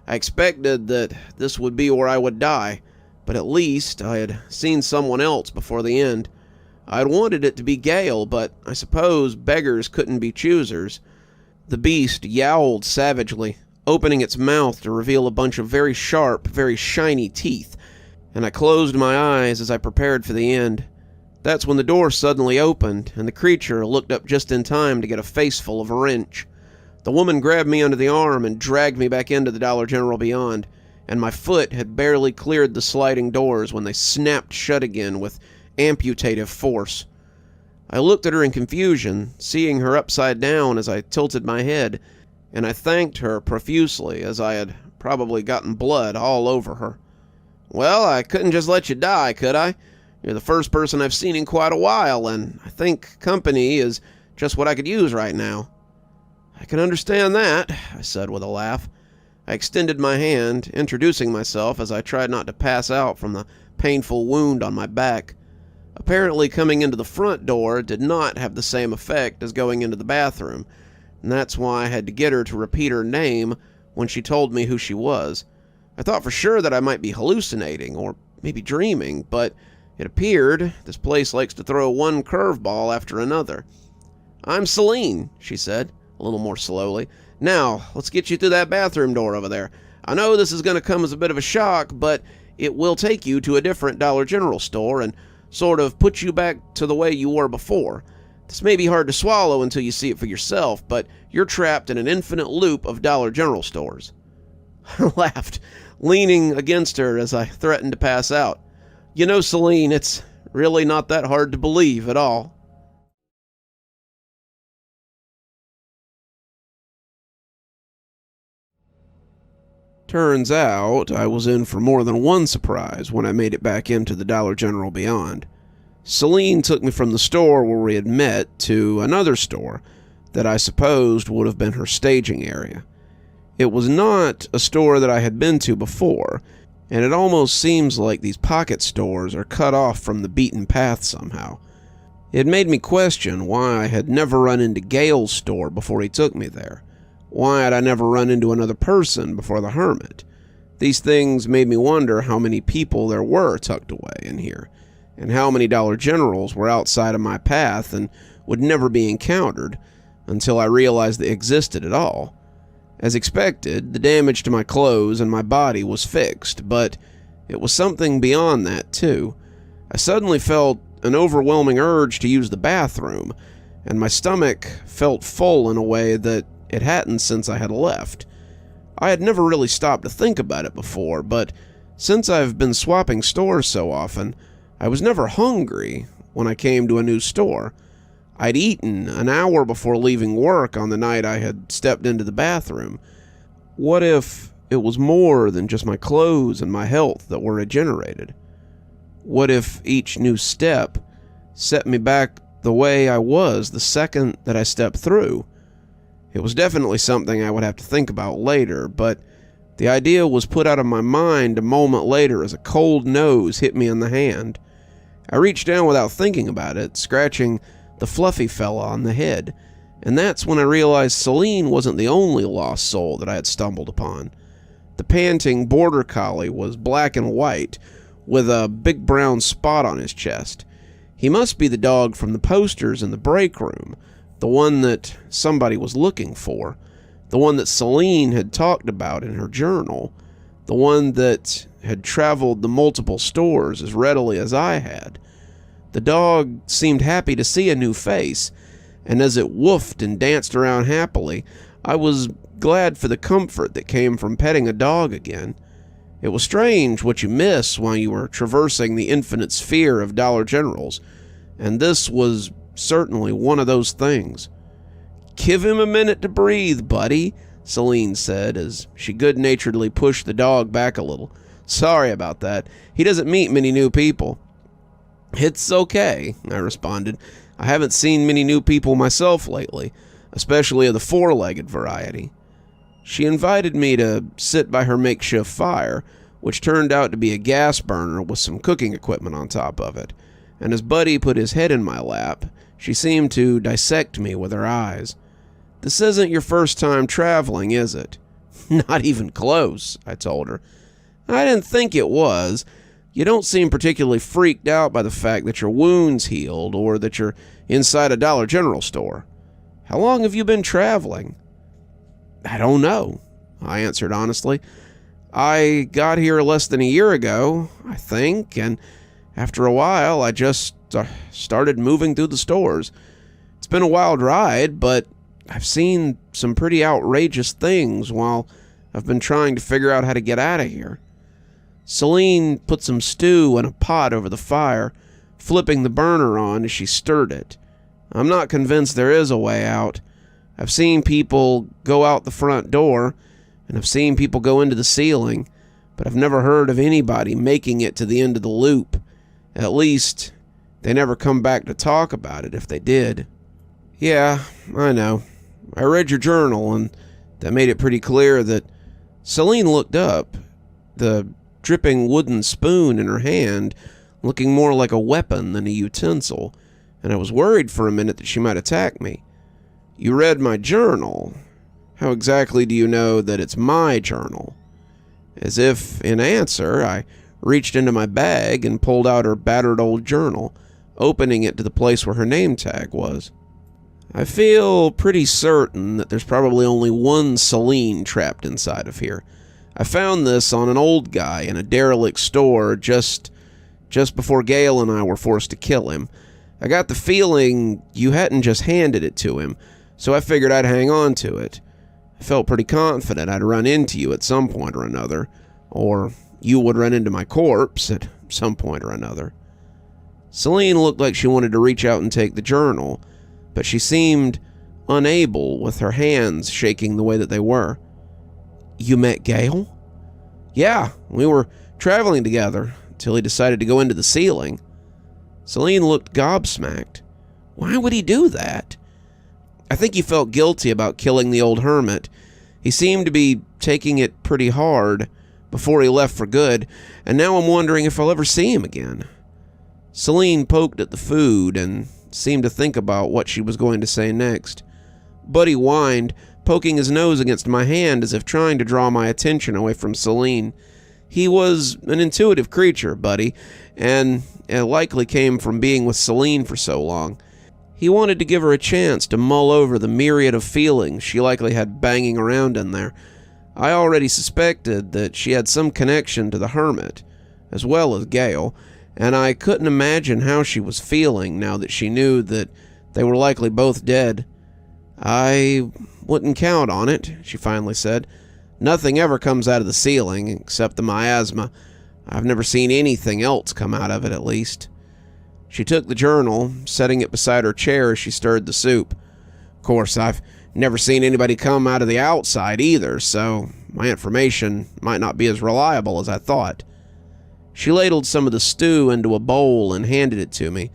I expected that this would be where I would die, but at least I had seen someone else before the end. I had wanted it to be Gale, but I suppose beggars couldn't be choosers. The beast yowled savagely, opening its mouth to reveal a bunch of very sharp, very shiny teeth, and I closed my eyes as I prepared for the end. That's when the door suddenly opened, and the creature looked up just in time to get a faceful of a wrench. The woman grabbed me under the arm and dragged me back into the Dollar General beyond, and my foot had barely cleared the sliding doors when they snapped shut again with amputative force. I looked at her in confusion, seeing her upside down as I tilted my head, and I thanked her profusely as I had probably gotten blood all over her. "Well, I couldn't just let you die, could I? You're the first person I've seen in quite a while, and I think company is just what I could use right now." "I can understand that," I said with a laugh. I extended my hand, introducing myself as I tried not to pass out from the painful wound on my back. Apparently coming into the front door did not have the same effect as going into the bathroom, and that's why I had to get her to repeat her name when she told me who she was. I thought for sure that I might be hallucinating, or maybe dreaming, but it appeared this place likes to throw one curveball after another. "I'm Celine," she said, a little more slowly. "Now, let's get you through that bathroom door over there. I know this is going to come as a bit of a shock, but it will take you to a different Dollar General store and sort of put you back to the way you were before. This may be hard to swallow until you see it for yourself, but you're trapped in an infinite loop of Dollar General stores." I laughed, leaning against her as I threatened to pass out. "You know, Celine, it's really not that hard to believe at all." Turns out I was in for more than one surprise when I made it back into the Dollar General beyond. Celine took me from the store where we had met to another store that I supposed would have been her staging area. It was not a store that I had been to before, and it almost seems like these pocket stores are cut off from the beaten path somehow. It made me question why I had never run into Gale's store before he took me there. Why had I never run into another person before the hermit? These things made me wonder how many people there were tucked away in here, and how many Dollar Generals were outside of my path and would never be encountered until I realized they existed at all. As expected, the damage to my clothes and my body was fixed, but it was something beyond that, too. I suddenly felt an overwhelming urge to use the bathroom, and my stomach felt full in a way that it hadn't since I had left. I had never really stopped to think about it before, but since I've been swapping stores so often, I was never hungry when I came to a new store. I'd eaten an hour before leaving work on the night I had stepped into the bathroom. What if it was more than just my clothes and my health that were regenerated? What if each new step set me back the way I was the second that I stepped through? It was definitely something I would have to think about later, but the idea was put out of my mind a moment later as a cold nose hit me in the hand. I reached down without thinking about it, scratching the fluffy fella on the head, and that's when I realized Celine wasn't the only lost soul that I had stumbled upon. The panting border collie was black and white, with a big brown spot on his chest. He must be the dog from the posters in the break room, the one that somebody was looking for, the one that Celine had talked about in her journal, the one that had traveled the multiple stores as readily as I had. The dog seemed happy to see a new face, and as it woofed and danced around happily, I was glad for the comfort that came from petting a dog again. It was strange what you miss while you were traversing the infinite sphere of Dollar Generals, and this was certainly one of those things. "Give him a minute to breathe, buddy," Celine said as she good-naturedly pushed the dog back a little. "Sorry about that. He doesn't meet many new people." "It's okay," I responded. "I haven't seen many new people myself lately, especially of the four-legged variety." She invited me to sit by her makeshift fire, which turned out to be a gas burner with some cooking equipment on top of it, and as Buddy put his head in my lap, she seemed to dissect me with her eyes. "This isn't your first time traveling, is it?" "Not even close," I told her. "I didn't think it was. You don't seem particularly freaked out by the fact that your wound's healed or that you're inside a Dollar General store. How long have you been traveling?" "I don't know," I answered honestly. "I got here less than a year ago, I think, and after a while I just started moving through the stores. It's been a wild ride, but I've seen some pretty outrageous things while I've been trying to figure out how to get out of here." Celine put some stew in a pot over the fire, flipping the burner on as she stirred it. "I'm not convinced there is a way out. I've seen people go out the front door, and I've seen people go into the ceiling, but I've never heard of anybody making it to the end of the loop. At least, they never come back to talk about it if they did." "Yeah, I know. I read your journal, and that made it pretty clear that..." Celine looked up, the dripping wooden spoon in her hand looking more like a weapon than a utensil, and I was worried for a minute that she might attack me. "You read my journal. How exactly do you know that it's my journal?" As if in answer, I reached into my bag and pulled out her battered old journal, opening it to the place where her name tag was. "I feel pretty certain that there's probably only one Celine trapped inside of here. I found this on an old guy in a derelict store just before Gail and I were forced to kill him. I got the feeling you hadn't just handed it to him, so I figured I'd hang on to it. I felt pretty confident I'd run into you at some point or another, or you would run into my corpse at some point or another." Celine looked like she wanted to reach out and take the journal, but she seemed unable with her hands shaking the way that they were. "You met Gail?" "Yeah, we were traveling together until he decided to go into the ceiling." Celine looked gobsmacked. "Why would he do that?" "I think he felt guilty about killing the old hermit. He seemed to be taking it pretty hard before he left for good, and now I'm wondering if I'll ever see him again." Celine poked at the food and seemed to think about what she was going to say next. Buddy whined, poking his nose against my hand as if trying to draw my attention away from Celine. He was an intuitive creature, Buddy, and it likely came from being with Celine for so long. He wanted to give her a chance to mull over the myriad of feelings she likely had banging around in there. I already suspected that she had some connection to the hermit, as well as Gale, and I couldn't imagine how she was feeling now that she knew that they were likely both dead. "I wouldn't count on it," she finally said. "Nothing ever comes out of the ceiling, except the miasma. I've never seen anything else come out of it, at least." She took the journal, setting it beside her chair as she stirred the soup. "Of course, I've never seen anybody come out of the outside either, so my information might not be as reliable as I thought." She ladled some of the stew into a bowl and handed it to me,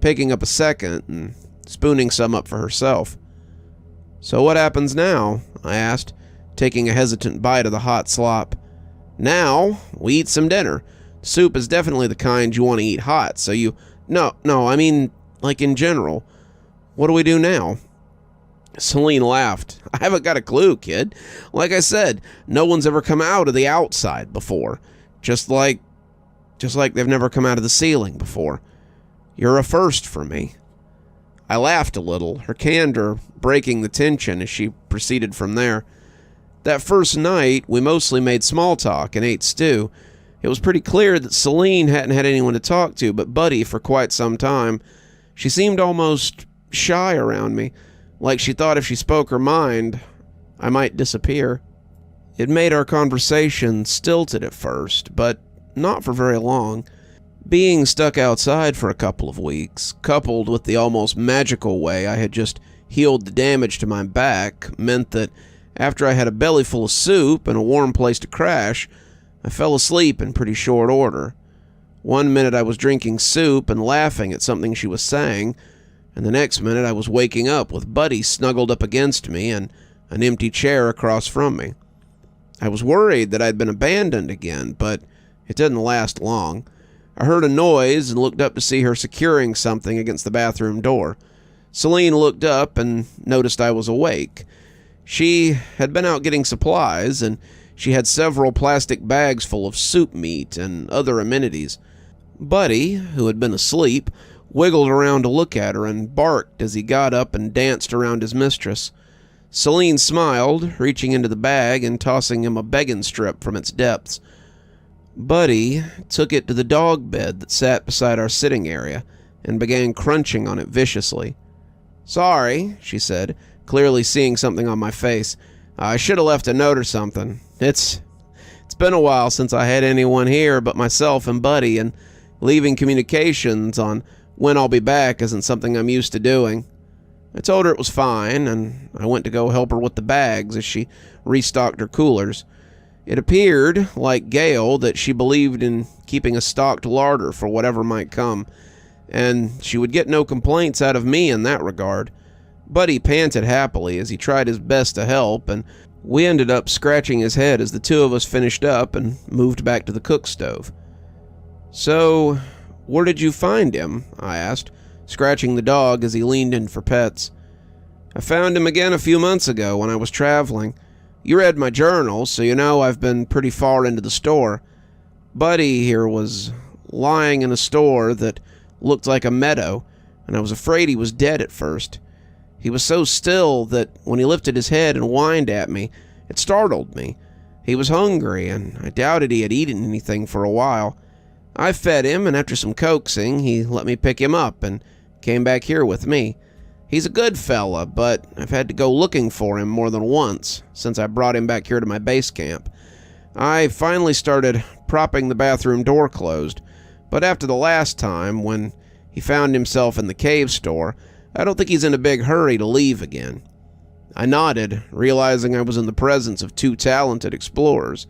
picking up a second and spooning some up for herself. "So what happens now?" I asked, taking a hesitant bite of the hot slop. "Now, we eat some dinner. Soup is definitely the kind you want to eat hot, so you... No, I mean, like in general. What do we do now?" Celine laughed. "I haven't got a clue, kid. Like I said, no one's ever come out of the outside before. Just like they've never come out of the ceiling before. You're a first for me." I laughed a little, her candor breaking the tension as she proceeded from there. "That first night, we mostly made small talk and ate stew. It was pretty clear that Celine hadn't had anyone to talk to but Buddy for quite some time. She seemed almost shy around me, like she thought if she spoke her mind, I might disappear. It made our conversation stilted at first, but not for very long. Being stuck outside for a couple of weeks, coupled with the almost magical way I had just healed the damage to my back, meant that after I had a belly full of soup and a warm place to crash, I fell asleep in pretty short order. One minute I was drinking soup and laughing at something she was saying, and the next minute I was waking up with Buddy snuggled up against me and an empty chair across from me. I was worried that I'd been abandoned again, but it didn't last long. I heard a noise and looked up to see her securing something against the bathroom door. Celine looked up and noticed I was awake. She had been out getting supplies, and she had several plastic bags full of soup meat and other amenities. Buddy, who had been asleep, wiggled around to look at her and barked as he got up and danced around his mistress. Celine smiled, reaching into the bag and tossing him a begging strip from its depths. Buddy took it to the dog bed that sat beside our sitting area and began crunching on it viciously. "Sorry," she said, clearly seeing something on my face. "I should have left a note or something. It's been a while since I had anyone here but myself and Buddy, and leaving communications on when I'll be back isn't something I'm used to doing." I told her it was fine, and I went to go help her with the bags as she restocked her coolers. It appeared, like Gale, that she believed in keeping a stocked larder for whatever might come, and she would get no complaints out of me in that regard. Buddy panted happily as he tried his best to help, and we ended up scratching his head as the two of us finished up and moved back to the cook stove. "So, where did you find him?" I asked, scratching the dog as he leaned in for pets. "I found him again a few months ago when I was traveling. You read my journal, so you know I've been pretty far into the store. Buddy here was lying in a store that looked like a meadow, and I was afraid he was dead at first. He was so still that when he lifted his head and whined at me, it startled me. He was hungry, and I doubted he had eaten anything for a while. I fed him, and after some coaxing, he let me pick him up and came back here with me. He's a good fella, but I've had to go looking for him more than once since I brought him back here to my base camp. I finally started propping the bathroom door closed, but after the last time, when he found himself in the cave store, I don't think he's in a big hurry to leave again." I nodded, realizing I was in the presence of two talented explorers.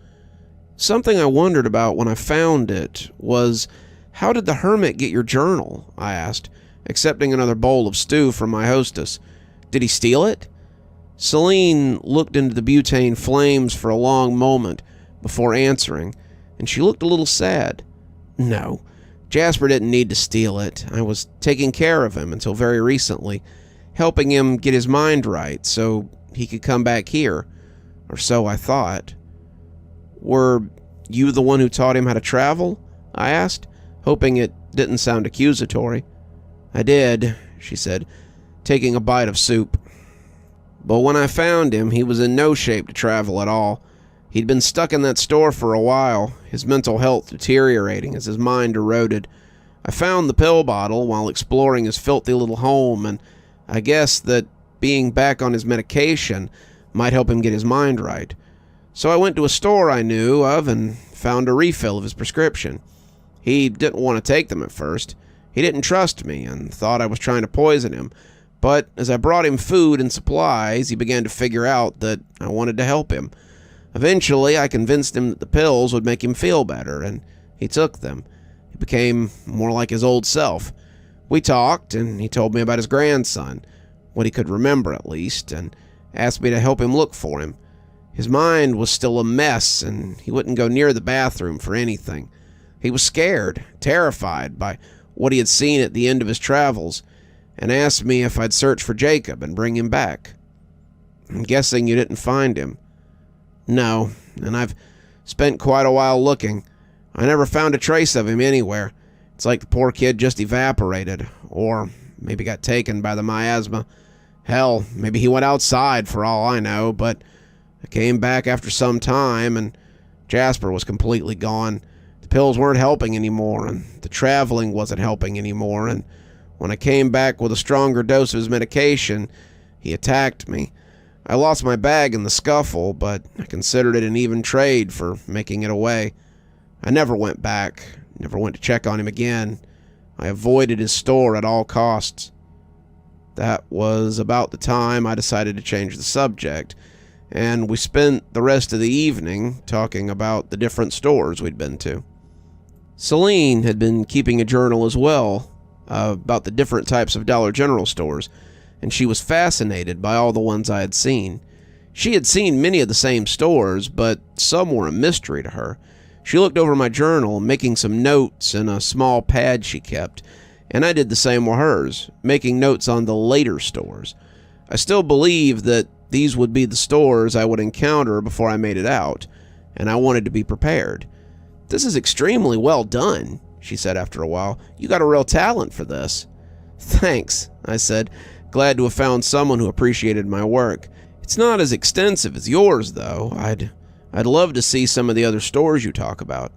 "Something I wondered about when I found it was, how did the hermit get your journal?" I asked, accepting another bowl of stew from my hostess. "Did he steal it?" Celine looked into the butane flames for a long moment before answering, and she looked a little sad. "No, Jasper didn't need to steal it. I was taking care of him until very recently, helping him get his mind right so he could come back here, or so I thought. Were you the one who taught him how to travel? I asked, hoping it didn't sound accusatory. I did, she said, taking a bite of soup. But when I found him, he was in no shape to travel at all. He'd been stuck in that store for a while, his mental health deteriorating as his mind eroded. I found the pill bottle while exploring his filthy little home, and I guessed that being back on his medication might help him get his mind right. So I went to a store I knew of and found a refill of his prescription. He didn't want to take them at first. He didn't trust me and thought I was trying to poison him. But as I brought him food and supplies, he began to figure out that I wanted to help him. Eventually, I convinced him that the pills would make him feel better, and he took them. He became more like his old self. We talked, and he told me about his grandson, what he could remember at least, and asked me to help him look for him. His mind was still a mess, and he wouldn't go near the bathroom for anything. He was scared, terrified by what he had seen at the end of his travels, and asked me if I'd search for Jacob and bring him back. I'm guessing you didn't find him. No, and I've spent quite a while looking. I never found a trace of him anywhere. It's like the poor kid just evaporated, or maybe got taken by the miasma. Hell, maybe he went outside for all I know, but I came back after some time, and Jasper was completely gone. The pills weren't helping anymore, and the traveling wasn't helping anymore, and when I came back with a stronger dose of his medication, he attacked me. I lost my bag in the scuffle, but I considered it an even trade for making it away. I never went back, never went to check on him again. I avoided his store at all costs. That was about the time I decided to change the subject, and we spent the rest of the evening talking about the different stores we'd been to. Celine had been keeping a journal as well, about the different types of Dollar General stores, and she was fascinated by all the ones I had seen. She had seen many of the same stores, but some were a mystery to her. She looked over my journal, making some notes in a small pad she kept, and I did the same with hers, making notes on the later stores. I still believed that these would be the stores I would encounter before I made it out, and I wanted to be prepared. "This is extremely well done," she said after a while. "You got a real talent for this." "Thanks," I said, glad to have found someone who appreciated my work. "It's not as extensive as yours, though. I'd love to see some of the other stores you talk about."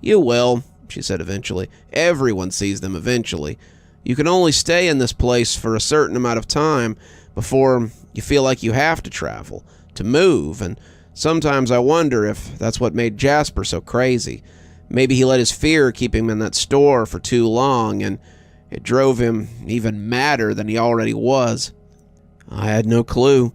"You will," she said eventually. "Everyone sees them eventually. You can only stay in this place for a certain amount of time before you feel like you have to travel, to move, and sometimes I wonder if that's what made Jasper so crazy. Maybe he let his fear keep him in that store for too long, and it drove him even madder than he already was." I had no clue,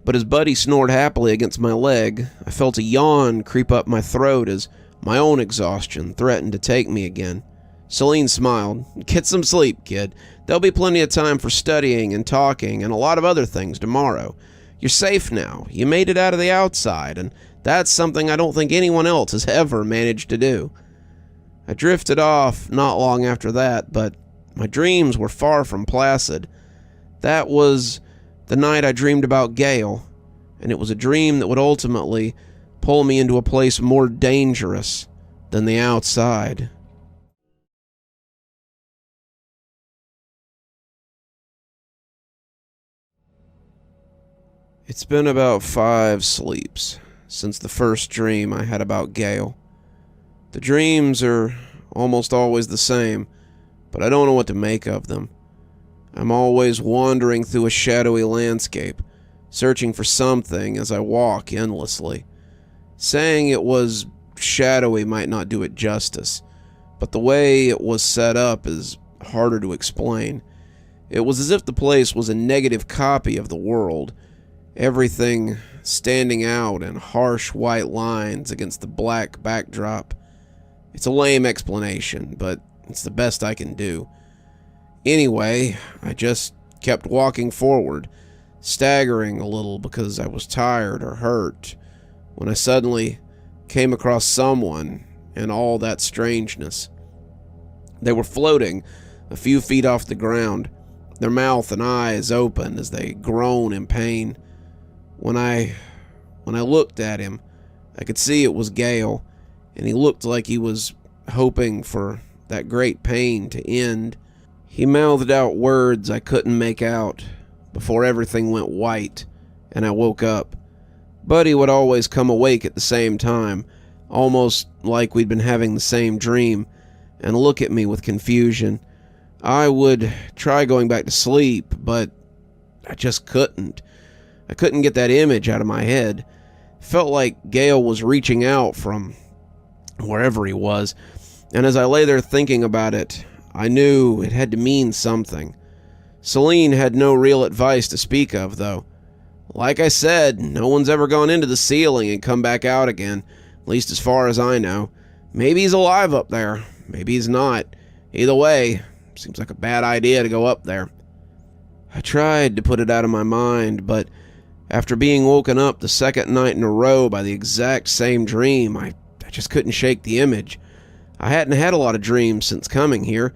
but as Buddy snored happily against my leg, I felt a yawn creep up my throat as my own exhaustion threatened to take me again. Celine smiled. "Get some sleep, kid. There'll be plenty of time for studying and talking and a lot of other things tomorrow. You're safe now. You made it out of the outside, and that's something I don't think anyone else has ever managed to do." I drifted off not long after that, but my dreams were far from placid. That was the night I dreamed about Gale, and it was a dream that would ultimately pull me into a place more dangerous than the outside. It's been about 5 sleeps since the first dream I had about Gale. The dreams are almost always the same, but I don't know what to make of them. I'm always wandering through a shadowy landscape, searching for something as I walk endlessly. Saying it was shadowy might not do it justice, but the way it was set up is harder to explain. It was as if the place was a negative copy of the world, everything standing out in harsh white lines against the black backdrop. It's a lame explanation, but it's the best I can do. Anyway, I just kept walking forward, staggering a little because I was tired or hurt, when I suddenly came across someone and all that strangeness. They were floating a few feet off the ground, their mouth and eyes open as they groan in pain. When I looked at him, I could see it was Gale, and he looked like he was hoping for that great pain to end. He mouthed out words I couldn't make out before everything went white and I woke up. Buddy would always come awake at the same time, almost like we'd been having the same dream, and look at me with confusion. I would try going back to sleep, but I just couldn't. I couldn't get that image out of my head. It felt like Gale was reaching out from wherever he was, and as I lay there thinking about it, I knew it had to mean something. Celine had no real advice to speak of, though. Like I said, no one's ever gone into the ceiling and come back out again, at least as far as I know. Maybe he's alive up there. Maybe he's not. Either way, seems like a bad idea to go up there. I tried to put it out of my mind, but after being woken up the second night in a row by the exact same dream, I just couldn't shake the image. I hadn't had a lot of dreams since coming here,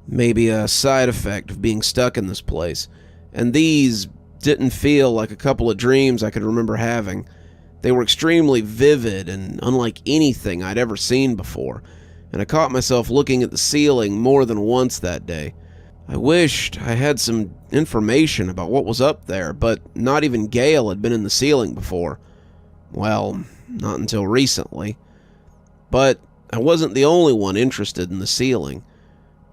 maybe a side effect of being stuck in this place, and these didn't feel like a couple of dreams I could remember having. They were extremely vivid and unlike anything I'd ever seen before, and I caught myself looking at the ceiling more than once that day. I wished I had some information about what was up there, but not even Gale had been in the ceiling before. Well, not until recently. But I wasn't the only one interested in the ceiling.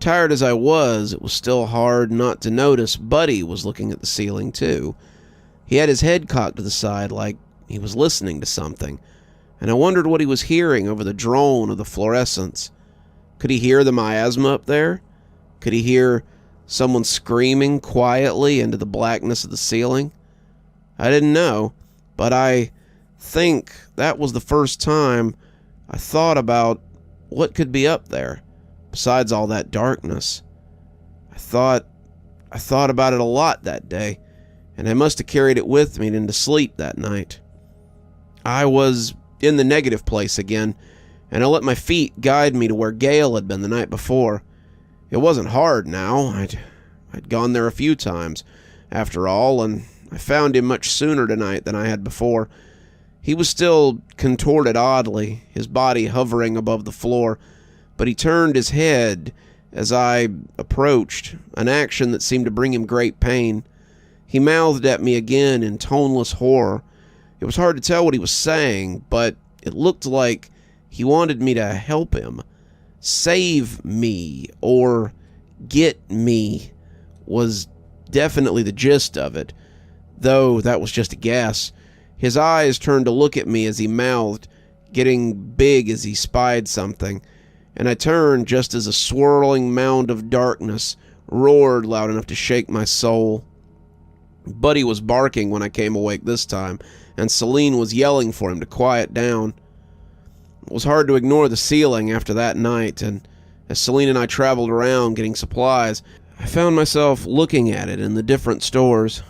Tired as I was, it was still hard not to notice Buddy was looking at the ceiling too. He had his head cocked to the side like he was listening to something, and I wondered what he was hearing over the drone of the fluorescence. Could he hear the miasma up there? Could he hear someone screaming quietly into the blackness of the ceiling? I didn't know, but I think that was the first time I thought about what could be up there, besides all that darkness. I thought about it a lot that day, and I must have carried it with me into sleep that night. I was in the negative place again, and I let my feet guide me to where Gale had been the night before. It wasn't hard now. I'd gone there a few times, after all, and I found him much sooner tonight than I had before. He was still contorted oddly, his body hovering above the floor, but he turned his head as I approached, an action that seemed to bring him great pain. He mouthed at me again in toneless horror. It was hard to tell what he was saying, but it looked like he wanted me to help him. Save me, or get me, was definitely the gist of it, though that was just a guess. His eyes turned to look at me as he mouthed, getting big as he spied something, and I turned just as a swirling mound of darkness roared loud enough to shake my soul. Buddy was barking when I came awake this time, and Celine was yelling for him to quiet down. It was hard to ignore the ceiling after that night, and as Celine and I traveled around getting supplies, I found myself looking at it in the different stores.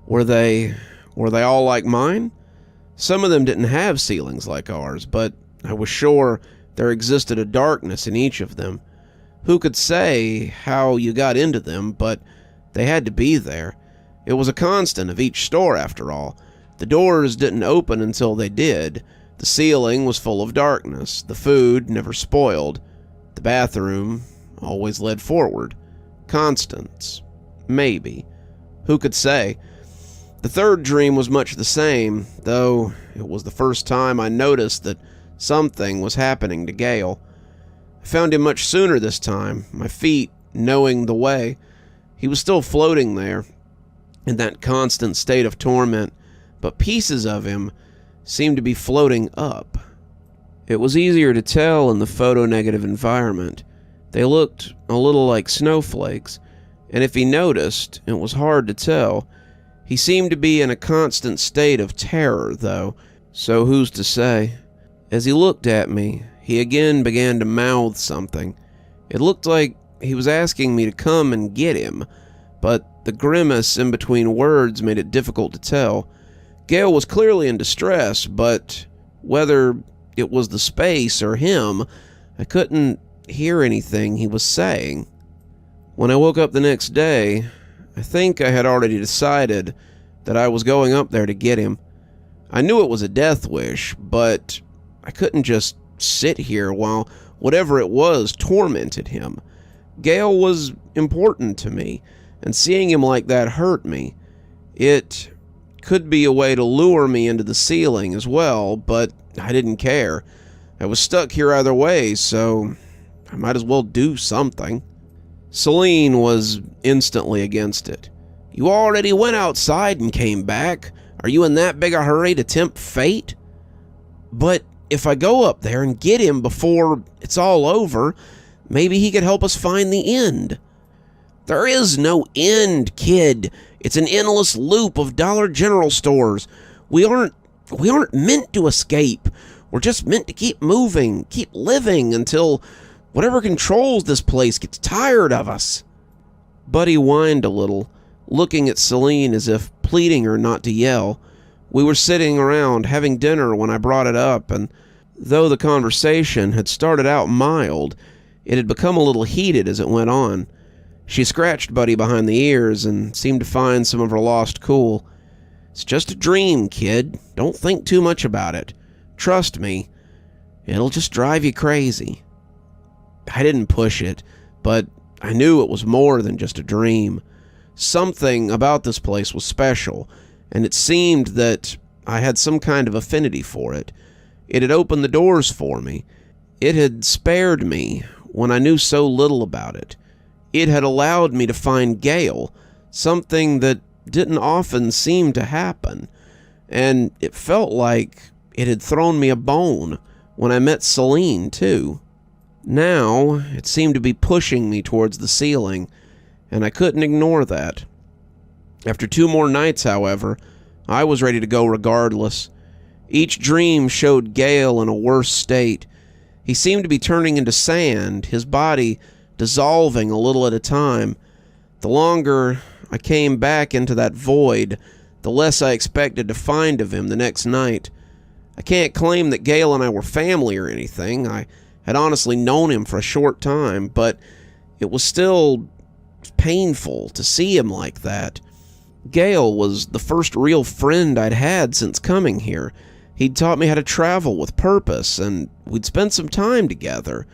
Were they all like mine? Some of them didn't have ceilings like ours, but I was sure there existed a darkness in each of them. Who could say how you got into them, but they had to be there. It was a constant of each store, after all. The doors didn't open until they did. The ceiling was full of darkness. The food never spoiled. The bathroom always led forward. Constants. Maybe. Who could say? The third dream was much the same, though it was the first time I noticed that something was happening to Gale. I found him much sooner this time, my feet knowing the way. He was still floating there, in that constant state of torment, but pieces of him seemed to be floating up. It was easier to tell in the photo-negative environment. They looked a little like snowflakes, and if he noticed, it was hard to tell. He seemed to be in a constant state of terror, though, so who's to say? As he looked at me, he again began to mouth something. It looked like he was asking me to come and get him, but the grimace in between words made it difficult to tell. Gale was clearly in distress, but whether it was the space or him, I couldn't hear anything he was saying. When I woke up the next day, I think I had already decided that I was going up there to get him. I knew it was a death wish, but I couldn't just sit here while whatever it was tormented him. Gale was important to me, and seeing him like that hurt me. It could be a way to lure me into the ceiling as well, but I didn't care. I was stuck here either way, so I might as well do something. Celine was instantly against it. You already went outside and came back. Are you in that big a hurry to tempt fate? But if I go up there and get him before it's all over, maybe he could help us find the end. There is no end, kid. It's an endless loop of Dollar General stores. We aren't meant to escape. We're just meant to keep moving, keep living until whatever controls this place gets tired of us. Buddy whined a little, looking at Celine as if pleading her not to yell. We were sitting around having dinner when I brought it up, and though the conversation had started out mild, it had become a little heated as it went on. She scratched Buddy behind the ears and seemed to find some of her lost cool. It's just a dream, kid. Don't think too much about it. Trust me, it'll just drive you crazy. I didn't push it, but I knew it was more than just a dream. Something about this place was special, and it seemed that I had some kind of affinity for it. It had opened the doors for me. It had spared me when I knew so little about it. It had allowed me to find Gale, something that didn't often seem to happen, and it felt like it had thrown me a bone when I met Celine, too. Now, it seemed to be pushing me towards the ceiling, and I couldn't ignore that. After 2 more nights, however, I was ready to go regardless. Each dream showed Gale in a worse state. He seemed to be turning into sand, his body dissolving a little at a time. The longer I came back into that void, the less I expected to find of him the next night. I can't claim that Gale and I were family or anything. I had honestly known him for a short time, but it was still painful to see him like that. Gale was the first real friend I'd had since coming here. He'd taught me how to travel with purpose, and we'd spent some time together.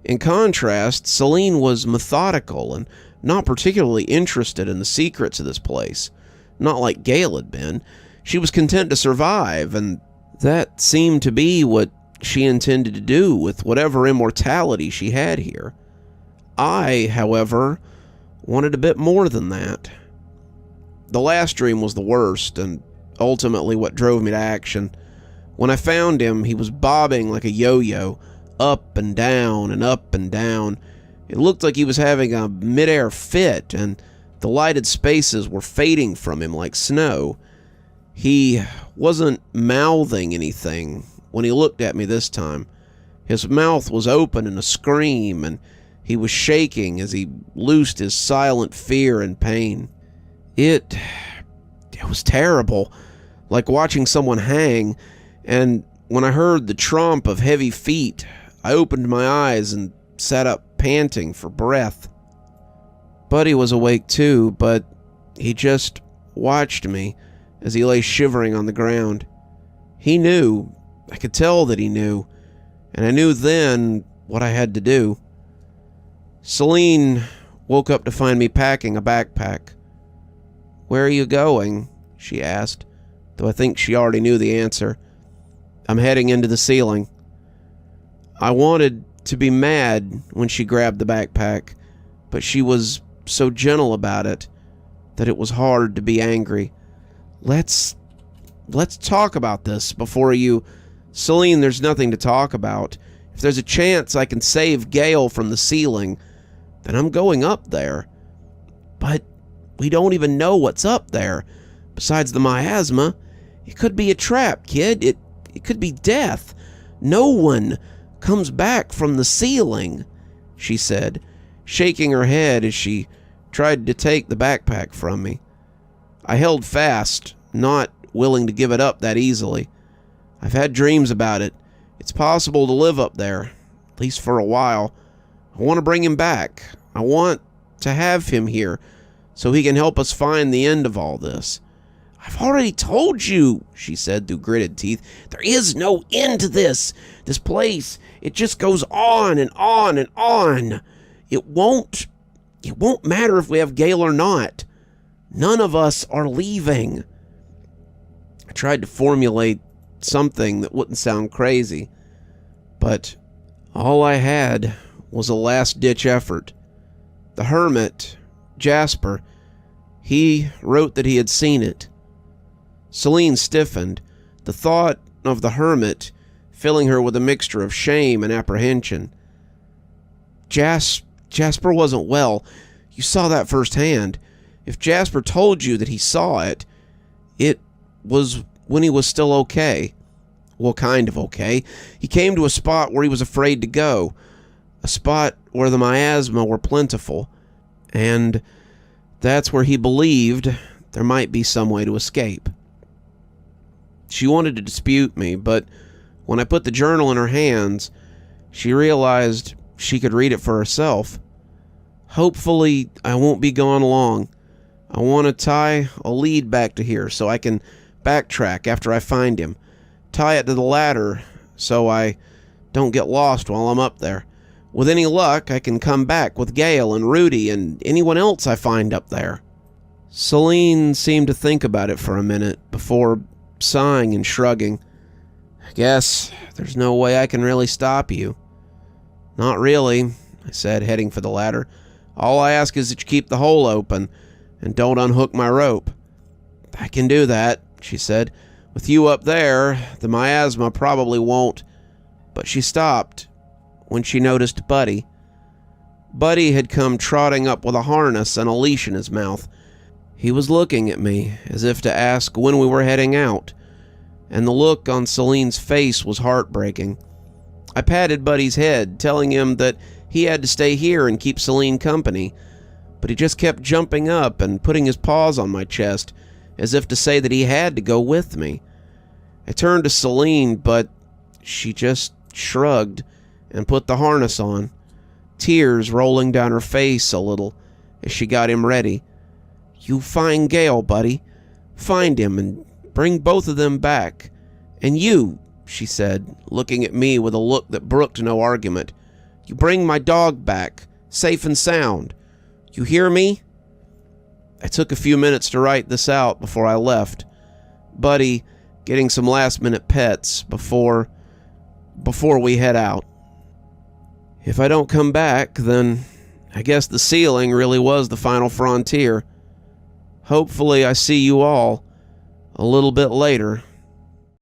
In contrast, Celine was methodical and not particularly interested in the secrets of this place. Not like Gale had been. She was content to survive, and that seemed to be what she intended to do with whatever immortality she had here. I, however, wanted a bit more than that. The last dream was the worst, and ultimately what drove me to action. When I found him, he was bobbing like a yo-yo, up and down and up and down. It looked like he was having a mid-air fit, and the lighted spaces were fading from him like snow. He wasn't mouthing anything when he looked at me this time. His mouth was open in a scream, and he was shaking as he loosed his silent fear and pain. It was terrible, like watching someone hang, and when I heard the tromp of heavy feet, I opened my eyes and sat up panting for breath. Buddy was awake too, but he just watched me as he lay shivering on the ground. He knew. I could tell that he knew, and I knew then what I had to do. Celine woke up to find me packing a backpack. "Where are you going?" she asked, though I think she already knew the answer. "I'm heading into the ceiling." I wanted to be mad when she grabbed the backpack, but she was so gentle about it that it was hard to be angry. Let's talk about this before you..." "Celine, there's nothing to talk about. If there's a chance I can save Gale from the ceiling, then I'm going up there." "But we don't even know what's up there. Besides the miasma, it could be a trap, kid. It could be death. No one comes back from the ceiling," she said, shaking her head as she tried to take the backpack from me. I held fast, not willing to give it up that easily. I've had dreams about it. It's possible to live up there, at least for a while. I want to bring him back. I want to have him here so he can help us find the end of all this. I've already told you, she said through gritted teeth. There is no end to this. This place, it just goes on and on and on. It won't matter if we have Gale or not. None of us are leaving. I tried to formulate something that wouldn't sound crazy, but all I had was a last-ditch effort. The hermit, Jasper, he wrote that he had seen it. Celine stiffened, the thought of the hermit filling her with a mixture of shame and apprehension. Jasper wasn't well. You saw that firsthand. If Jasper told you that he saw it, it was when he was still okay. Well, kind of okay. He came to a spot where he was afraid to go. A spot where the miasma were plentiful. And that's where he believed there might be some way to escape. She wanted to dispute me, but when I put the journal in her hands, she realized she could read it for herself. Hopefully, I won't be gone long. I want to tie a lead back to here so I can backtrack after I find him. Tie it to the ladder so I don't get lost while I'm up there. With any luck, I can come back with Gale and Rudy and anyone else I find up there. Celine seemed to think about it for a minute before sighing and shrugging. I guess there's no way I can really stop you. Not really, I said, heading for the ladder. All I ask is that you keep the hole open and don't unhook my rope. I can do that, she said. With you up there, the miasma probably won't. But she stopped when she noticed Buddy. Buddy had come trotting up with a harness and a leash in his mouth. He was looking at me as if to ask when we were heading out, and the look on Celine's face was heartbreaking. I patted Buddy's head, telling him that he had to stay here and keep Celine company, but he just kept jumping up and putting his paws on my chest, as if to say that he had to go with me. I turned to Celine, but she just shrugged and put the harness on, tears rolling down her face a little as she got him ready. You find Gale, Buddy. Find him and bring both of them back. And you, she said, looking at me with a look that brooked no argument, you bring my dog back, safe and sound. You hear me? I took a few minutes to write this out before I left. Buddy getting some last-minute pets before we head out. If I don't come back, then I guess the ceiling really was the final frontier. Hopefully I see you all a little bit later.